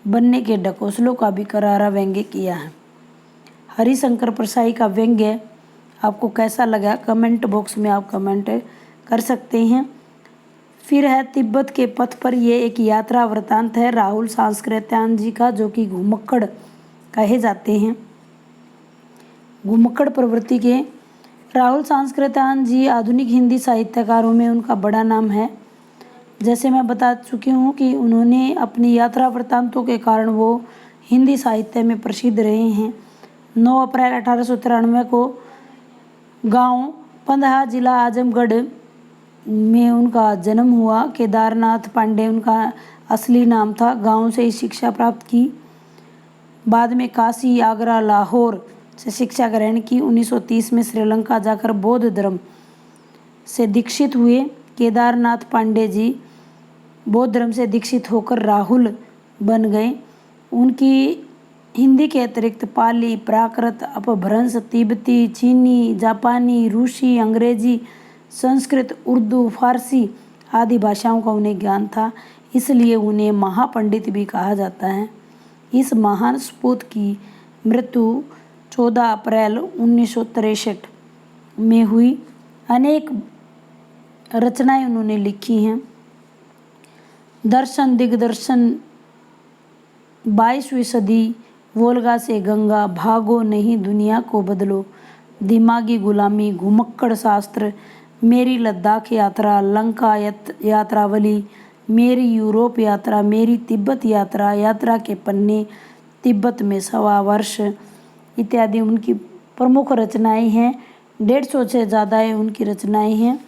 बनने के ढकोसलों का भी करारा व्यंग्य किया है। हरिशंकर परसाई का व्यंग्य आपको कैसा लगा, कमेंट बॉक्स में आप कमेंट कर सकते हैं। फिर है तिब्बत के पथ पर, ये एक यात्रा वृतांत है राहुल सांस्कृत्यायन जी का, जो कि घुमक्कड़ कहे जाते हैं। घुमक्कड़ प्रवृत्ति के राहुल सांस्कृत्यायन जी आधुनिक हिंदी साहित्यकारों में उनका बड़ा नाम है। जैसे मैं बता चुकी हूँ कि उन्होंने अपनी यात्रा वृत्तांतों के कारण वो हिंदी साहित्य में प्रसिद्ध रहे हैं। 9 अप्रैल 1893 को गांव पंदहा जिला आजमगढ़ में उनका जन्म हुआ। केदारनाथ पांडे उनका असली नाम था। गांव से ही शिक्षा प्राप्त की। बाद में काशी, आगरा, लाहौर से शिक्षा ग्रहण की। 1930 में श्रीलंका जाकर बौद्ध धर्म से दीक्षित हुए। केदारनाथ पांडे जी बौद्ध धर्म से दीक्षित होकर राहुल बन गए। उनकी हिंदी के अतिरिक्त पाली, प्राकृत, अपभ्रंश, तिब्बती, चीनी, जापानी, रूसी, अंग्रेजी, संस्कृत, उर्दू, फारसी आदि भाषाओं का उन्हें ज्ञान था। इसलिए उन्हें महापंडित भी कहा जाता है। इस महान सपूत की मृत्यु 14 अप्रैल 1963 में हुई। अनेक रचनाएं उन्होंने लिखी हैं। दर्शन दिग्दर्शन, 22वीं सदी, वोल्गा से गंगा, भागो नहीं दुनिया को बदलो, दिमागी गुलामी, घुमक्कड़ शास्त्र, मेरी लद्दाख यात्रा, लंका यात्रावली, मेरी यूरोप यात्रा, मेरी तिब्बत यात्रा, यात्रा के पन्ने, तिब्बत में 1.25 वर्ष इत्यादि उनकी प्रमुख रचनाएं हैं। 150 से ज़्यादा उनकी रचनाएं हैं।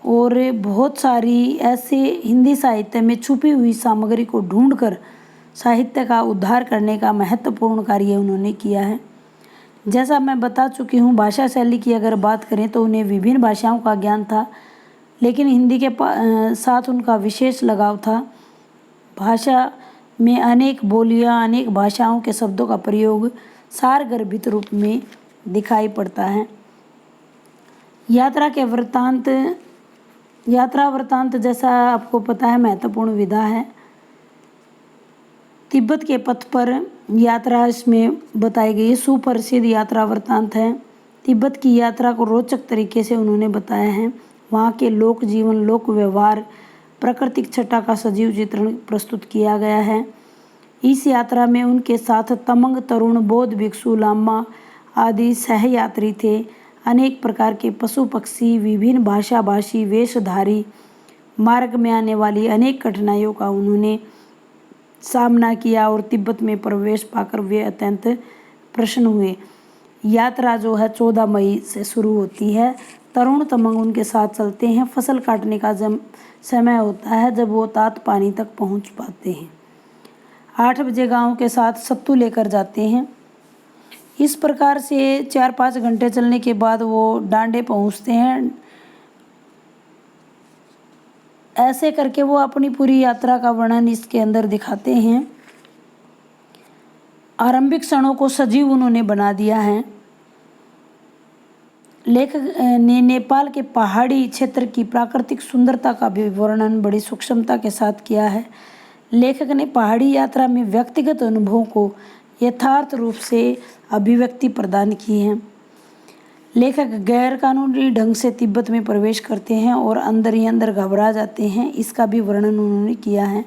और बहुत सारी ऐसे हिंदी साहित्य में छुपी हुई सामग्री को ढूंढकर साहित्य का उद्धार करने का महत्वपूर्ण कार्य उन्होंने किया है। जैसा मैं बता चुकी हूँ, भाषा शैली की अगर बात करें तो उन्हें विभिन्न भाषाओं का ज्ञान था, लेकिन हिंदी के साथ उनका विशेष लगाव था। भाषा में अनेक बोलियाँ, अनेक भाषाओं के शब्दों का प्रयोग सारगर्भित रूप में दिखाई पड़ता है। यात्रा वृत्तांत जैसा आपको पता है महत्वपूर्ण विधा है। तिब्बत के पथ पर यात्रा इसमें बताई गई है। सुप्रसिद्ध यात्रा वृत्तांत है। तिब्बत की यात्रा को रोचक तरीके से उन्होंने बताया है। वहाँ के लोक जीवन, लोक व्यवहार, प्राकृतिक छटा का सजीव चित्रण प्रस्तुत किया गया है। इस यात्रा में उनके साथ तमंग तरुण, बौद्ध भिक्षु, लामा आदि सहयात्री थे। अनेक प्रकार के पशु पक्षी, विभिन्न भाषा भाषी, वेशधारी, मार्ग में आने वाली अनेक कठिनाइयों का उन्होंने सामना किया और तिब्बत में प्रवेश पाकर वे अत्यंत प्रसन्न हुए। यात्रा जो है 14 मई से शुरू होती है। तरुण तमंग उनके साथ चलते हैं। फसल काटने का समय होता है जब वो तात पानी तक पहुंच पाते हैं। 8 बजे गांव के साथ सत्तू लेकर जाते हैं। इस प्रकार से 4-5 घंटे चलने के बाद वो डांडे पहुंचते हैं। ऐसे करके वो अपनी पूरी यात्रा का वर्णन इसके अंदर दिखाते हैं। आरंभिक क्षणों को सजीव उन्होंने बना दिया है। लेखक ने नेपाल के पहाड़ी क्षेत्र की प्राकृतिक सुंदरता का भी वर्णन बड़ी सूक्ष्मता के साथ किया है। लेखक ने पहाड़ी यात्रा में व्यक्तिगत अनुभवों को यथार्थ रूप से अभिव्यक्ति प्रदान की है। लेखक गैर कानूनी ढंग से तिब्बत में प्रवेश करते हैं और अंदर ही अंदर घबरा जाते हैं, इसका भी वर्णन उन्होंने किया है।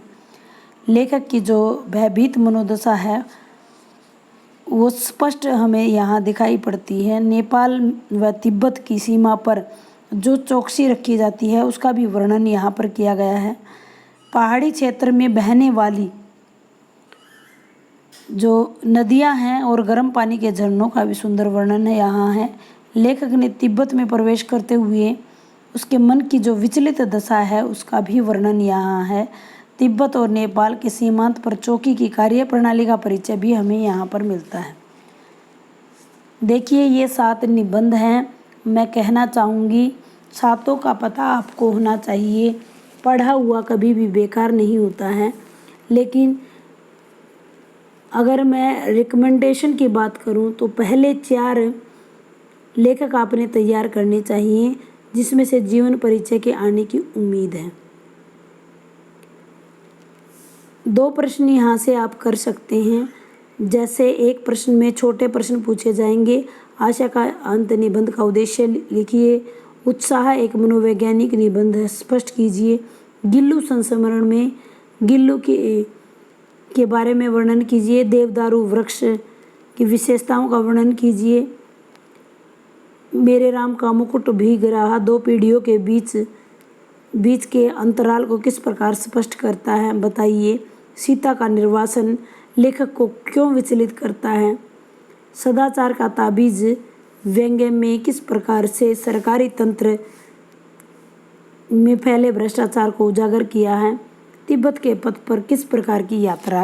लेखक की जो भयभीत मनोदशा है वो स्पष्ट हमें यहाँ दिखाई पड़ती है। नेपाल व तिब्बत की सीमा पर जो चौकसी रखी जाती है उसका भी वर्णन यहाँ पर किया गया है। पहाड़ी क्षेत्र में बहने वाली जो नदियाँ हैं और गर्म पानी के झरनों का भी सुंदर वर्णन है यहाँ है। लेखक ने तिब्बत में प्रवेश करते हुए उसके मन की जो विचलित दशा है उसका भी वर्णन यहाँ है। तिब्बत और नेपाल के सीमांत पर चौकी की कार्य प्रणाली का परिचय भी हमें यहाँ पर मिलता है। देखिए ये 7 निबंध हैं। मैं कहना चाहूँगी सातों का पता आपको होना चाहिए। पढ़ा हुआ कभी भी बेकार नहीं होता है। लेकिन अगर मैं रिकमेंडेशन की बात करूं तो पहले 4 लेखक आपने तैयार करने चाहिए, जिसमें से जीवन परिचय के आने की उम्मीद है। 2 प्रश्न यहाँ से आप कर सकते हैं। जैसे एक प्रश्न में छोटे प्रश्न पूछे जाएंगे। आशा का अंत निबंध का उद्देश्य लिखिए। उत्साह एक मनोवैज्ञानिक निबंध है, स्पष्ट कीजिए। गिल्लू संस्मरण में गिल्लू के बारे में वर्णन कीजिए। देवदारू वृक्ष की विशेषताओं का वर्णन कीजिए। मेरे राम का मुकुट भीग रहा 2 पीढ़ियों के बीच के अंतराल को किस प्रकार स्पष्ट करता है, बताइए। सीता का निर्वासन लेखक को क्यों विचलित करता है। सदाचार का ताबीज व्यंग्य में किस प्रकार से सरकारी तंत्र में फैले भ्रष्टाचार को उजागर किया है। तिब्बत के पथ पर किस प्रकार की यात्रा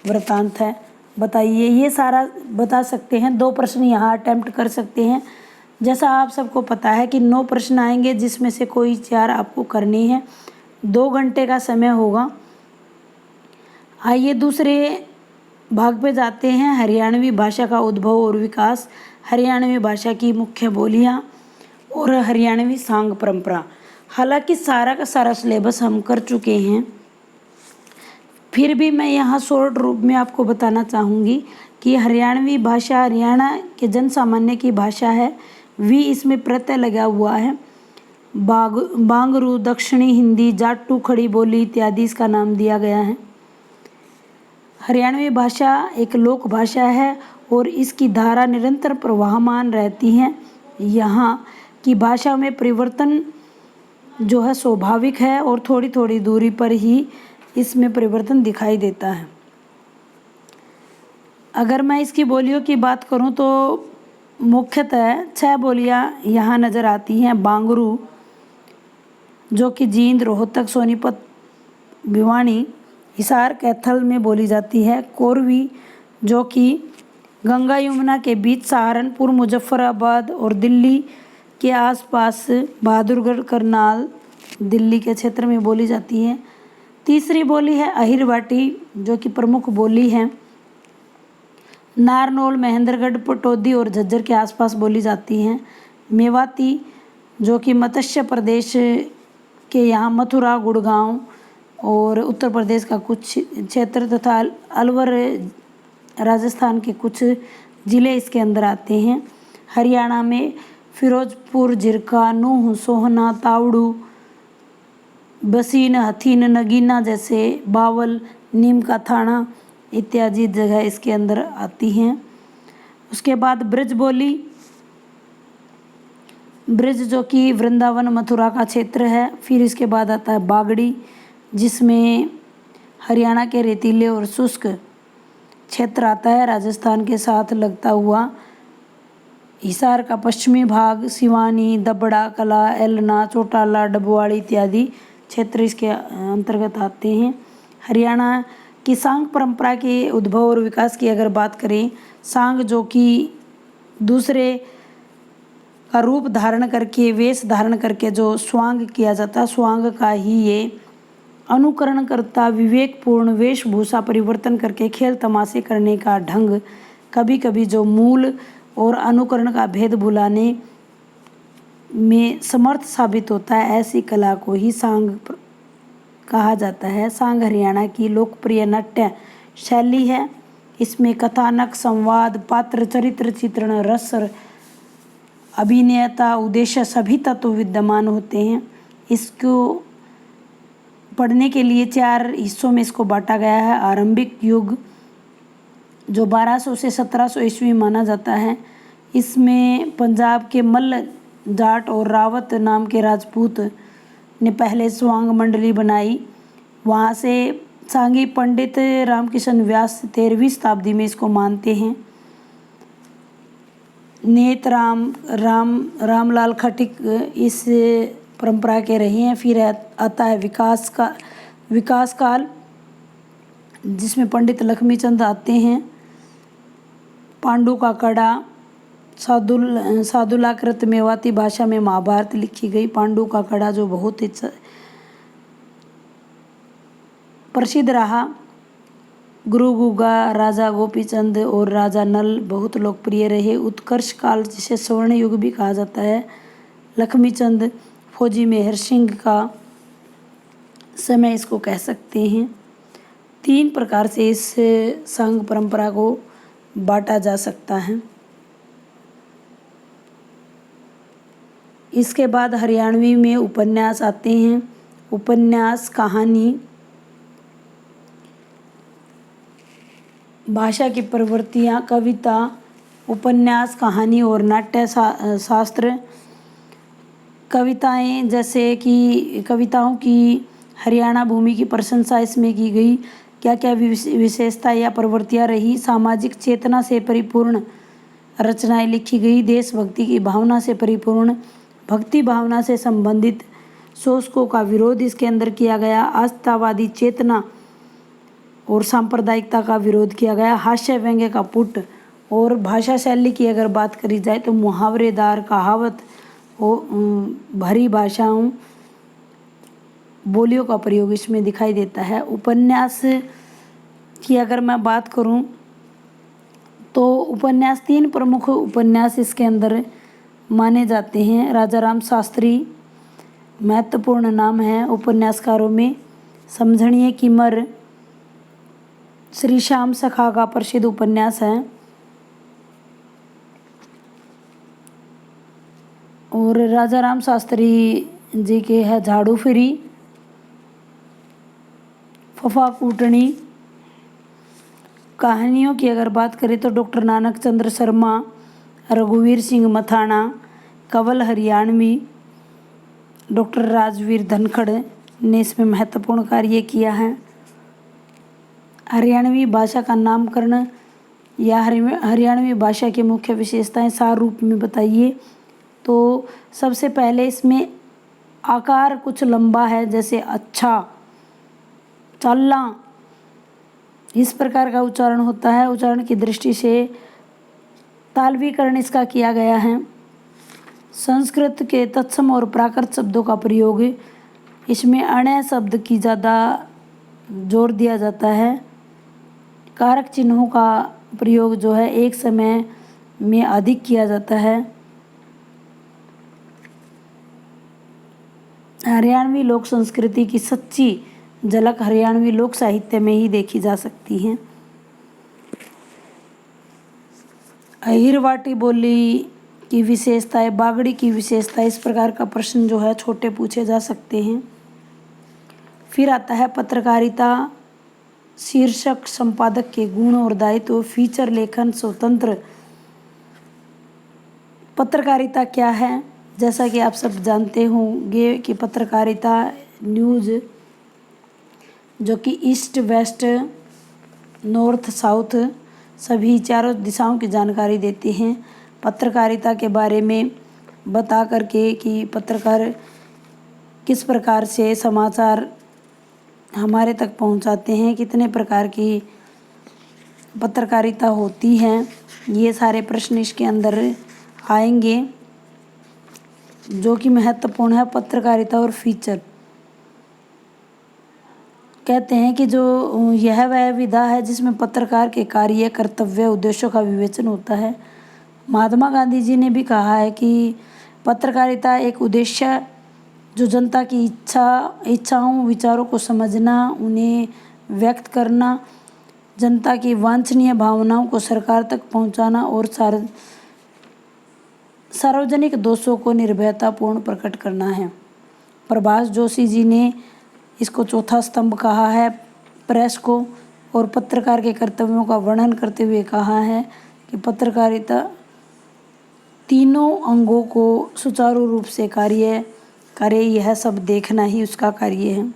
वृतांत है, बताइए। ये सारा बता सकते हैं। 2 प्रश्न यहाँ अटेम्प्ट कर सकते हैं। जैसा आप सबको पता है कि 9 प्रश्न आएंगे, जिसमें से कोई 4 आपको करने हैं। 2 घंटे का समय होगा। आइए दूसरे भाग पे जाते हैं। हरियाणवी भाषा का उद्भव और विकास, हरियाणवी भाषा की मुख्य बोलियाँ और हरियाणवी सांग परंपरा। हालांकि सारा का सारा सिलेबस हम कर चुके हैं, फिर भी मैं यहाँ शॉर्ट रूप में आपको बताना चाहूँगी कि हरियाणवी भाषा हरियाणा के जन सामान्य की भाषा है। वी इसमें प्रत्यय लगा हुआ है। बांगरू, दक्षिणी हिंदी, जाटू, खड़ी बोली इत्यादि इसका नाम दिया गया है। हरियाणवी भाषा एक लोक भाषा है और इसकी धारा निरंतर प्रवाहमान रहती है। यहाँ की भाषा में परिवर्तन जो है स्वाभाविक है और थोड़ी थोड़ी दूरी पर ही इसमें परिवर्तन दिखाई देता है। अगर मैं इसकी बोलियों की बात करूं तो मुख्यतः 6 बोलियां यहाँ नज़र आती हैं। बांगरू जो कि जींद, रोहतक, सोनीपत, भिवानी, हिसार, कैथल में बोली जाती है। कोरवी जो कि गंगा यमुना के बीच सहारनपुर, मुजफ्फराबाद और दिल्ली के आसपास, बहादुरगढ़, करनाल, दिल्ली के क्षेत्र में बोली जाती है। तीसरी बोली है अहिरवाटी जो कि प्रमुख बोली है। नारनौल, महेंद्रगढ़, पटौदी और झज्जर के आसपास बोली जाती हैं। मेवाती जो कि मत्स्य प्रदेश के यहाँ मथुरा, गुड़गांव और उत्तर प्रदेश का कुछ क्षेत्र तथा अलवर राजस्थान के कुछ ज़िले इसके अंदर आते हैं। हरियाणा में फिरोजपुर, झिरका, नूंह, सोहना, तावड़ू, बसीन, हथीन, नगीना जैसे बावल, नीम का थाना इत्यादि जगह इसके अंदर आती हैं। उसके बाद ब्रज बोली, ब्रज जो कि वृंदावन, मथुरा का क्षेत्र है। फिर इसके बाद आता है बागड़ी जिसमें हरियाणा के रेतीले और शुष्क क्षेत्र आता है, राजस्थान के साथ लगता हुआ। हिसार का पश्चिमी भाग, सिवानी, दबड़ा, कला, एलना, चौटाला, डबवाड़ी इत्यादि क्षेत्र इसके अंतर्गत आते हैं। हरियाणा की सांग परंपरा के उद्भव और विकास की अगर बात करें, सांग जो कि दूसरे का रूप धारण करके, वेश धारण करके जो स्वांग किया जाता है, स्वांग का ही ये अनुकरण करता विवेकपूर्ण वेशभूषा परिवर्तन करके खेल तमाशे करने का ढंग, कभी कभी जो मूल और अनुकरण का भेद भुलाने में समर्थ साबित होता है, ऐसी कला को ही सांग कहा जाता है। सांग हरियाणा की लोकप्रिय नाट्य शैली है। इसमें कथानक, संवाद, पात्र, चरित्र चित्रण, रस, अभिनेता, उद्देश्य सभी तत्व विद्यमान होते हैं। इसको पढ़ने के लिए 4 हिस्सों में इसको बांटा गया है। आरंभिक युग जो 1200 से 1700 ईस्वी माना जाता है। इसमें पंजाब के मल्ल, जाट और रावत नाम के राजपूत ने पहले स्वांग मंडली बनाई। वहाँ से सांगी पंडित रामकिशन व्यास 13वीं शताब्दी में इसको मानते हैं। नेत रामलाल खटिक इस परंपरा के रहे हैं। फिर आता है विकास काल, जिसमें पंडित लक्ष्मीचंद आते हैं। पांडु का कड़ा, सादुलाकृत मेवाती भाषा में महाभारत लिखी गई। पांडु का कड़ा जो बहुत ही प्रसिद्ध रहा। गुरु गुगा, राजा गोपीचंद और राजा नल बहुत लोकप्रिय रहे। उत्कर्ष काल, जिसे स्वर्ण युग भी कहा जाता है, लक्ष्मीचंद, फौजी मेहर सिंह का समय इसको कह सकते हैं। 3 प्रकार से इस संघ परंपरा को बांटा जा सकता है। इसके बाद हरियाणवी में उपन्यास आते हैं। उपन्यास, कहानी, भाषा की प्रवृत्तियाँ, कविता, उपन्यास, कहानी और नाट्य शास्त्र। कविताएं, जैसे कि कविताओं की हरियाणा भूमि की प्रशंसा इसमें की गई। क्या क्या विशेषता या प्रवृत्तियाँ रही। सामाजिक चेतना से परिपूर्ण रचनाएं लिखी गई। देशभक्ति की भावना से परिपूर्ण, भक्ति भावना से संबंधित शोषकों का विरोध इसके अंदर किया गया। आस्थावादी चेतना और सांप्रदायिकता का विरोध किया गया। हास्य व्यंग्य का पुट और भाषा शैली की अगर बात करी जाए तो मुहावरेदार, कहावत और भरी भाषाओं, बोलियों का प्रयोग इसमें दिखाई देता है। उपन्यास की अगर मैं बात करूं तो उपन्यास 3 प्रमुख उपन्यास इसके अंदर माने जाते हैं। राजाराम शास्त्री महत्वपूर्ण नाम है उपन्यासकारों में। समझणीय किमर श्री श्याम सखा का प्रसिद्ध उपन्यास है। और राजाराम शास्त्री जी के है झाड़ू फिरी, फफा कूटनी। कहानियों की अगर बात करें तो डॉक्टर नानक चंद्र शर्मा, रघुवीर सिंह मथाना, कंवल हरियाणवी, डॉक्टर राजवीर धनखड़ ने इसमें महत्वपूर्ण कार्य किया है। हरियाणवी भाषा का नामकरण या हरियाणवी भाषा की मुख्य विशेषताएं सार रूप में बताइए। तो सबसे पहले इसमें आकार कुछ लंबा है, जैसे अच्छा, चलना, इस प्रकार का उच्चारण होता है। उच्चारण की दृष्टि से तालवीकरण इसका किया गया है। संस्कृत के तत्सम और प्राकृत शब्दों का प्रयोग, इसमें अण्य शब्द की ज़्यादा जोर दिया जाता है। कारक चिन्हों का प्रयोग जो है एक समय में अधिक किया जाता है। हरियाणवी लोक संस्कृति की सच्ची झलक हरियाणवी लोक साहित्य में ही देखी जा सकती है। अहिरवाटी बोली की विशेषताएं, बागड़ी की विशेषता, इस प्रकार का प्रश्न जो है छोटे पूछे जा सकते हैं। फिर आता है पत्रकारिता, शीर्षक, संपादक के गुण और दायित्व, फीचर लेखन, स्वतंत्र। पत्रकारिता क्या है? जैसा कि आप सब जानते होंगे कि पत्रकारिता न्यूज़ जो कि ईस्ट वेस्ट नॉर्थ साउथ सभी चारों दिशाओं की जानकारी देते हैं। पत्रकारिता के बारे में बता करके कि पत्रकार किस प्रकार से समाचार हमारे तक पहुंचाते हैं, कितने प्रकार की पत्रकारिता होती है, ये सारे प्रश्न इसके अंदर आएंगे जो कि महत्वपूर्ण है। पत्रकारिता और फीचर कहते हैं कि जो यह वह विधा है जिसमें पत्रकार के कार्य, कर्तव्य, उद्देश्यों का विवेचन होता है। महात्मा गांधी जी ने भी कहा है कि पत्रकारिता एक उद्देश्य जो जनता की इच्छाओं, विचारों को समझना, उन्हें व्यक्त करना, जनता की वांछनीय भावनाओं को सरकार तक पहुंचाना और सार्वजनिक दोषों को निर्भयतापूर्ण प्रकट करना है। प्रभाष जोशी जी ने इसको चौथा स्तंभ कहा है प्रेस को। और पत्रकार के कर्तव्यों का वर्णन करते हुए कहा है कि पत्रकारिता तीनों अंगों को सुचारू रूप से कार्य करे, यह सब देखना ही उसका कार्य है।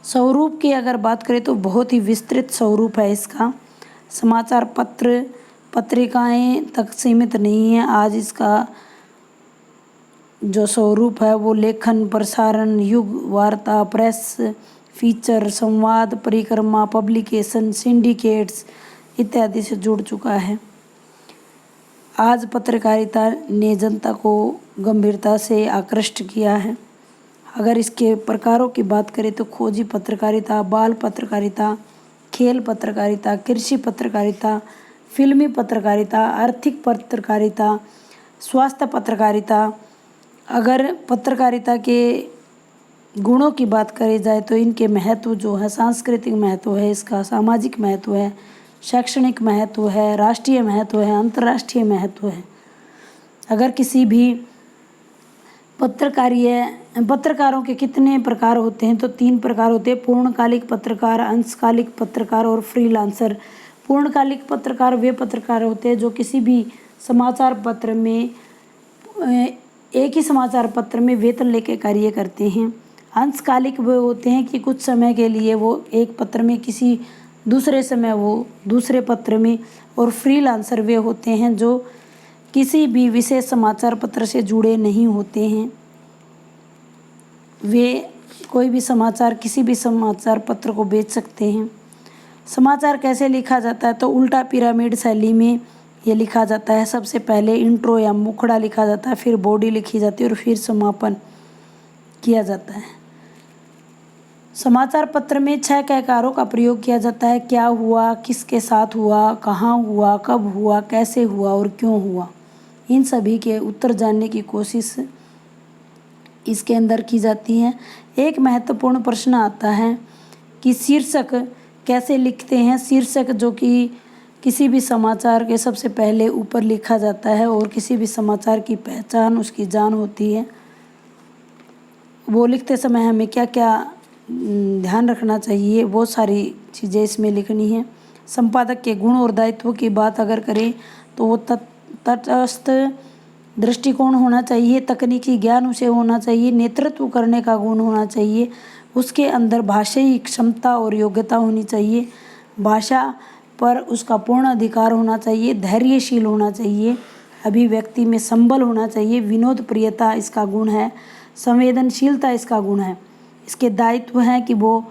स्वरूप की अगर बात करें तो बहुत ही विस्तृत स्वरूप है इसका। समाचार पत्र पत्रिकाएं तक सीमित नहीं है। आज इसका जो स्वरूप है वो लेखन, प्रसारण, युग, वार्ता, प्रेस, फीचर, संवाद, परिक्रमा, पब्लिकेशन, सिंडिकेट्स इत्यादि से जुड़ चुका है। आज पत्रकारिता ने जनता को गंभीरता से आकृष्ट किया है। अगर इसके प्रकारों की बात करें तो खोजी पत्रकारिता, बाल पत्रकारिता, खेल पत्रकारिता, कृषि पत्रकारिता, फिल्मी पत्रकारिता, आर्थिक पत्रकारिता, स्वास्थ्य पत्रकारिता। अगर पत्रकारिता के गुणों की बात करी जाए तो इनके महत्व जो है, सांस्कृतिक महत्व है, इसका सामाजिक महत्व है, शैक्षणिक महत्व है, राष्ट्रीय महत्व है, अंतर्राष्ट्रीय महत्व है। अगर किसी भी पत्रकारों के कितने प्रकार होते हैं तो 3 प्रकार होते हैं। पूर्णकालिक पत्रकार, अंशकालिक पत्रकार और फ्रीलांसर। पूर्णकालिक पत्रकार वे पत्रकार होते हैं जो किसी भी समाचार पत्र में एक ही समाचार पत्र में वेतन लेके कार्य करते हैं। अंशकालिक वे होते हैं कि कुछ समय के लिए वो एक पत्र में, किसी दूसरे समय वो दूसरे पत्र में। और फ्रीलांसर वे होते हैं जो किसी भी विशेष समाचार पत्र से जुड़े नहीं होते हैं। वे कोई भी समाचार किसी भी समाचार पत्र को बेच सकते हैं। समाचार कैसे लिखा जाता है तो उल्टा पिरामिड शैली में ये लिखा जाता है। सबसे पहले इंट्रो या मुखड़ा लिखा जाता है, फिर बॉडी लिखी जाती है और फिर समापन किया जाता है। समाचार पत्र में 6 कयकारों का प्रयोग किया जाता है। क्या हुआ, किसके साथ हुआ, कहाँ हुआ, कब हुआ, कैसे हुआ और क्यों हुआ। इन सभी के उत्तर जानने की कोशिश इसके अंदर की जाती है। एक महत्वपूर्ण प्रश्न आता है कि शीर्षक कैसे लिखते हैं। शीर्षक जो कि किसी भी समाचार के सबसे पहले ऊपर लिखा जाता है और किसी भी समाचार की पहचान, उसकी जान होती है। वो लिखते समय हमें क्या क्या ध्यान रखना चाहिए, वो सारी चीज़ें इसमें लिखनी है। संपादक के गुण और दायित्व की बात अगर करें तो वो तटस्थ दृष्टिकोण होना चाहिए, तकनीकी ज्ञान उसे होना चाहिए, नेतृत्व करने का गुण होना चाहिए, उसके अंदर भाषाई क्षमता और योग्यता होनी चाहिए, भाषा पर उसका पूर्ण अधिकार होना चाहिए, धैर्यशील होना चाहिए, अभिव्यक्ति में संबल होना चाहिए, विनोद प्रियता इसका गुण है, संवेदनशीलता इसका गुण है। इसके दायित्व हैं कि वो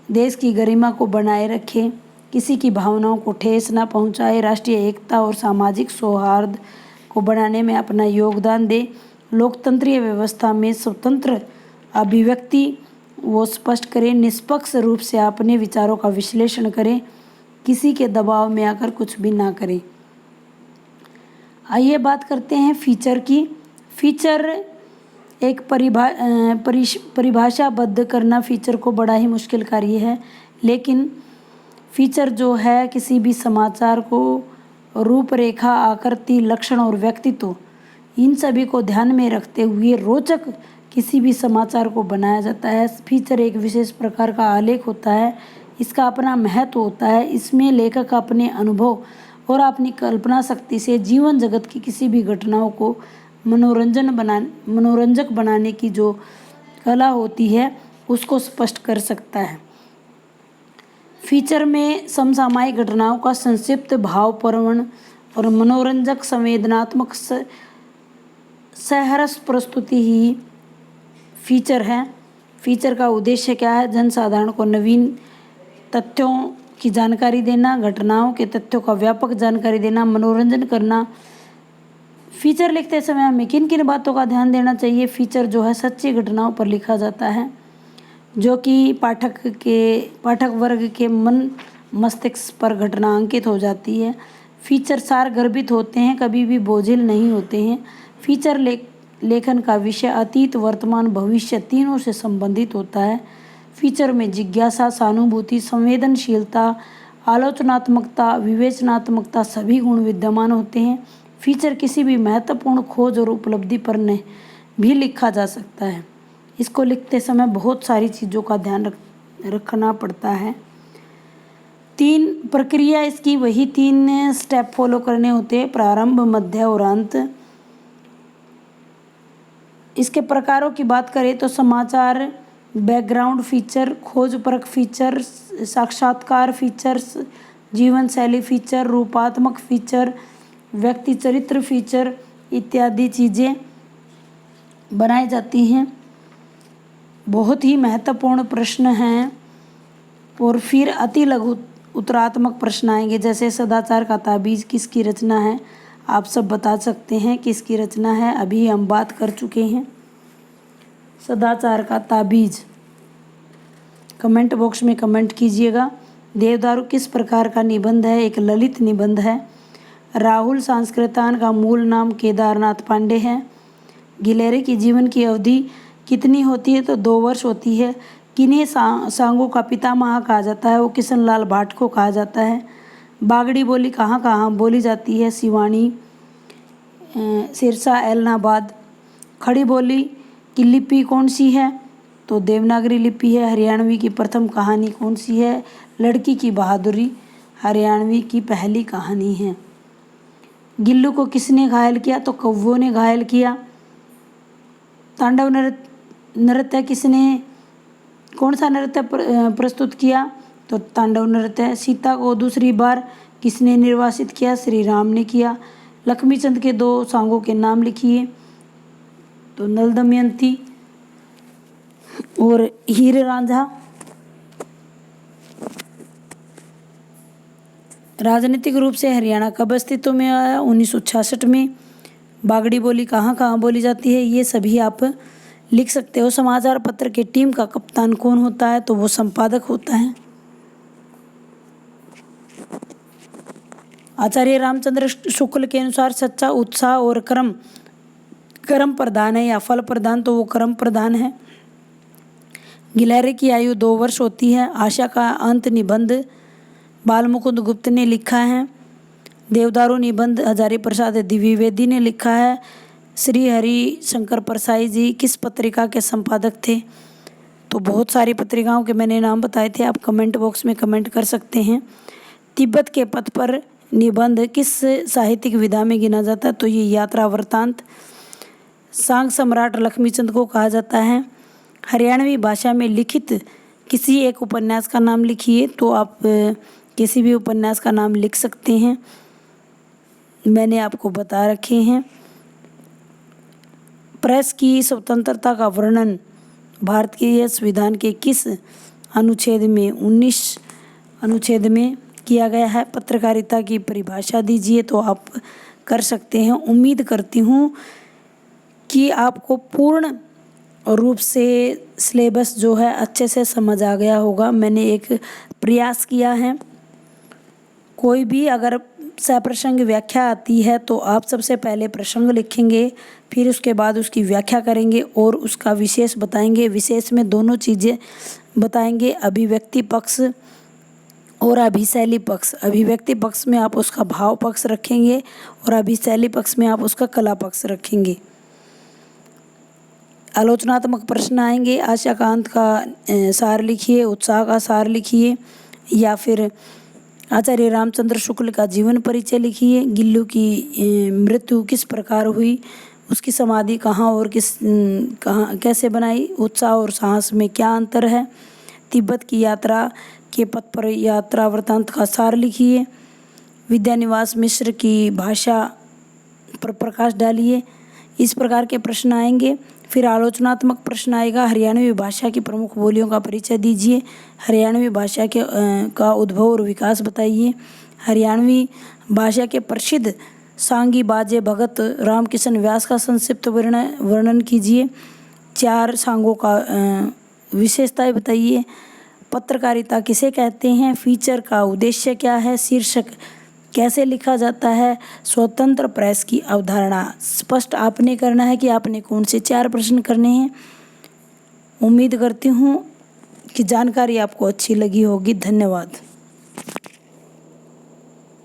देश की गरिमा को बनाए रखे, किसी की भावनाओं को ठेस न पहुंचाए, राष्ट्रीय एकता और सामाजिक सौहार्द को बनाने में अपना योगदान दे, लोकतंत्रीय व्यवस्था में स्वतंत्र अभिव्यक्ति वो स्पष्ट करें, निष्पक्ष रूप से अपने विचारों का विश्लेषण करें, किसी के दबाव में आकर कुछ भी ना करें। आइए बात करते हैं फीचर की। फीचर एक परिभाषाबद्ध करना फीचर को बड़ा ही मुश्किल कार्य है, लेकिन फीचर जो है किसी भी समाचार को रूपरेखा, आकृति, लक्षण और व्यक्तित्व इन सभी को ध्यान में रखते हुए रोचक किसी भी समाचार को बनाया जाता है। फीचर एक विशेष प्रकार का आलेख होता है, इसका अपना महत्व होता है। इसमें लेखक अपने अनुभव और अपनी कल्पना शक्ति से जीवन जगत की किसी भी घटनाओं को मनोरंजक बनाने की जो कला होती है उसको स्पष्ट कर सकता है। फीचर में समसामयिक घटनाओं का संक्षिप्त, भावपूर्ण और मनोरंजक संवेदनात्मक सहरस प्रस्तुति ही फीचर है। फीचर का उद्देश्य क्या है? जनसाधारण को नवीन तथ्यों की जानकारी देना, घटनाओं के तथ्यों का व्यापक जानकारी देना, मनोरंजन करना। फीचर लिखते समय हमें किन किन बातों का ध्यान देना चाहिए? फीचर जो है सच्ची घटनाओं पर लिखा जाता है जो कि पाठक वर्ग के मन मस्तिष्क पर घटना अंकित हो जाती है। फीचर सारगर्भित होते हैं, कभी भी बोझिल नहीं होते हैं। फीचर लेखन का विषय अतीत, वर्तमान, भविष्य तीनों से संबंधित होता है। फीचर में जिज्ञासा, सहानुभूति, संवेदनशीलता, आलोचनात्मकता, विवेचनात्मकता सभी गुण विद्यमान होते हैं। फीचर किसी भी महत्वपूर्ण खोज और उपलब्धि पर भी लिखा जा सकता है। इसको लिखते समय बहुत सारी चीज़ों का ध्यान रखना पड़ता है। 3 प्रक्रिया इसकी वही 3 स्टेप फॉलो करने होते हैं, प्रारंभ, मध्य और अंत। इसके प्रकारों की बात करें तो समाचार, बैकग्राउंड फीचर, खोजपरक फीचर, साक्षात्कार फीचर्स, जीवन शैली फीचर, रूपात्मक फीचर, व्यक्ति चरित्र फीचर इत्यादि चीज़ें बनाई जाती हैं। बहुत ही महत्वपूर्ण प्रश्न हैं। और फिर अति लघु उत्तरात्मक प्रश्न आएंगे, जैसे सदाचार का ताबीज किसकी रचना है, आप सब बता सकते हैं किसकी रचना है, अभी हम बात कर चुके हैं। सदाचार का ताबीज कमेंट बॉक्स में कमेंट कीजिएगा। देवदारू किस प्रकार का निबंध है, एक ललित निबंध है। राहुल सांस्कृतान का मूल नाम केदारनाथ पांडे है। गिलेरे की जीवन की अवधि कितनी होती है, तो 2 वर्ष होती है। किन्हीं सांगों का पितामह कहा जाता है, वो किशनलाल भाट को कहा जाता है। बागड़ी बोली कहाँ कहाँ बोली जाती है, सिवानी, सिरसा, एलनाबाद। खड़ी बोली की लिपि कौन सी है, तो देवनागरी लिपि है। हरियाणवी की प्रथम कहानी कौन सी है, लड़की की बहादुरी हरियाणवी की पहली कहानी है। गिल्लू को किसने घायल किया, तो कौवों ने घायल किया। तांडव नृत्य किसने, कौन सा नृत्य प्रस्तुत किया, तो तांडव नृत्य। सीता को दूसरी बार किसने निर्वासित किया, श्री राम ने किया। लक्ष्मीचंद के 2 सांगों के नाम लिखिए, तो नल दमयंती और हीर रांझा। राजनीतिक रूप से हरियाणा कब अस्तित्व में आया, 1966 में। बागड़ी बोली कहाँ कहाँ बोली जाती है, ये सभी आप लिख सकते हो। समाचार पत्र के टीम का कप्तान कौन होता है, तो वो संपादक होता है। आचार्य रामचंद्र शुक्ल के अनुसार सच्चा उत्साह और कर्म प्रधान है या फल प्रधान, तो वो कर्म प्रधान है। गिलहरी की आयु 2 वर्ष होती है। आशा का अंत निबंध बालमुकुंद गुप्त ने लिखा है। देवदारू निबंध हजारी प्रसाद द्विवेदी ने लिखा है। श्री हरि शंकर परसाई जी किस पत्रिका के संपादक थे, तो बहुत सारी पत्रिकाओं के मैंने नाम बताए थे, आप कमेंट बॉक्स में कमेंट कर सकते हैं। तिब्बत के पथ पर निबंध किस साहित्यिक विधा में गिना जाता है, तो ये यात्रा वृत्तांत। सांग सम्राट लक्ष्मीचंद को कहा जाता है। हरियाणवी भाषा में लिखित किसी एक उपन्यास का नाम लिखिए, तो आप किसी भी उपन्यास का नाम लिख सकते हैं, मैंने आपको बता रखे हैं। प्रेस की स्वतंत्रता का वर्णन भारतीय संविधान के किस अनुच्छेद में, 19 अनुच्छेद में किया गया है। पत्रकारिता की परिभाषा दीजिए, तो आप कर सकते हैं। उम्मीद करती हूँ कि आपको पूर्ण रूप से सिलेबस जो है अच्छे से समझ आ गया होगा। मैंने एक प्रयास किया है। कोई भी अगर सप्रसंग व्याख्या आती है, तो आप सबसे पहले प्रसंग लिखेंगे, फिर उसके बाद उसकी व्याख्या करेंगे और उसका विशेष बताएंगे। विशेष में दोनों चीज़ें बताएंगे, अभिव्यक्ति पक्ष और अभिशैली पक्ष। अभिव्यक्ति पक्ष में आप उसका भाव पक्ष रखेंगे और अभिशैली पक्ष में आप उसका कला पक्ष रखेंगे। आलोचनात्मक प्रश्न आएंगे। आशा का अंत का सार लिखिए, उत्साह का सार लिखिए, या फिर आचार्य रामचंद्र शुक्ल का जीवन परिचय लिखिए। गिल्लू की मृत्यु किस प्रकार हुई, उसकी समाधि कहाँ और कहाँ कैसे बनाई, उत्साह और साहस में क्या अंतर है। तिब्बत की यात्रा के पथ पर यात्रा वृत्तांत का सार लिखिए। विद्यानिवास मिश्र की भाषा पर प्रकाश डालिए। इस प्रकार के प्रश्न आएंगे। फिर आलोचनात्मक प्रश्न आएगा। हरियाणवी भाषा की प्रमुख बोलियों का परिचय दीजिए। हरियाणवी भाषा के का उद्भव और विकास बताइए। हरियाणवी भाषा के प्रसिद्ध सांगी बाजे भगत रामकिशन व्यास का संक्षिप्त वर्णन कीजिए। 4 सांगों का विशेषताएं बताइए। पत्रकारिता किसे कहते हैं, फीचर का उद्देश्य क्या है, शीर्षक कैसे लिखा जाता है, स्वतंत्र प्रेस की अवधारणा। स्पष्ट आपने करना है कि आपने कौन से 4 प्रश्न करने हैं। उम्मीद करती हूँ कि जानकारी आपको अच्छी लगी होगी। धन्यवाद।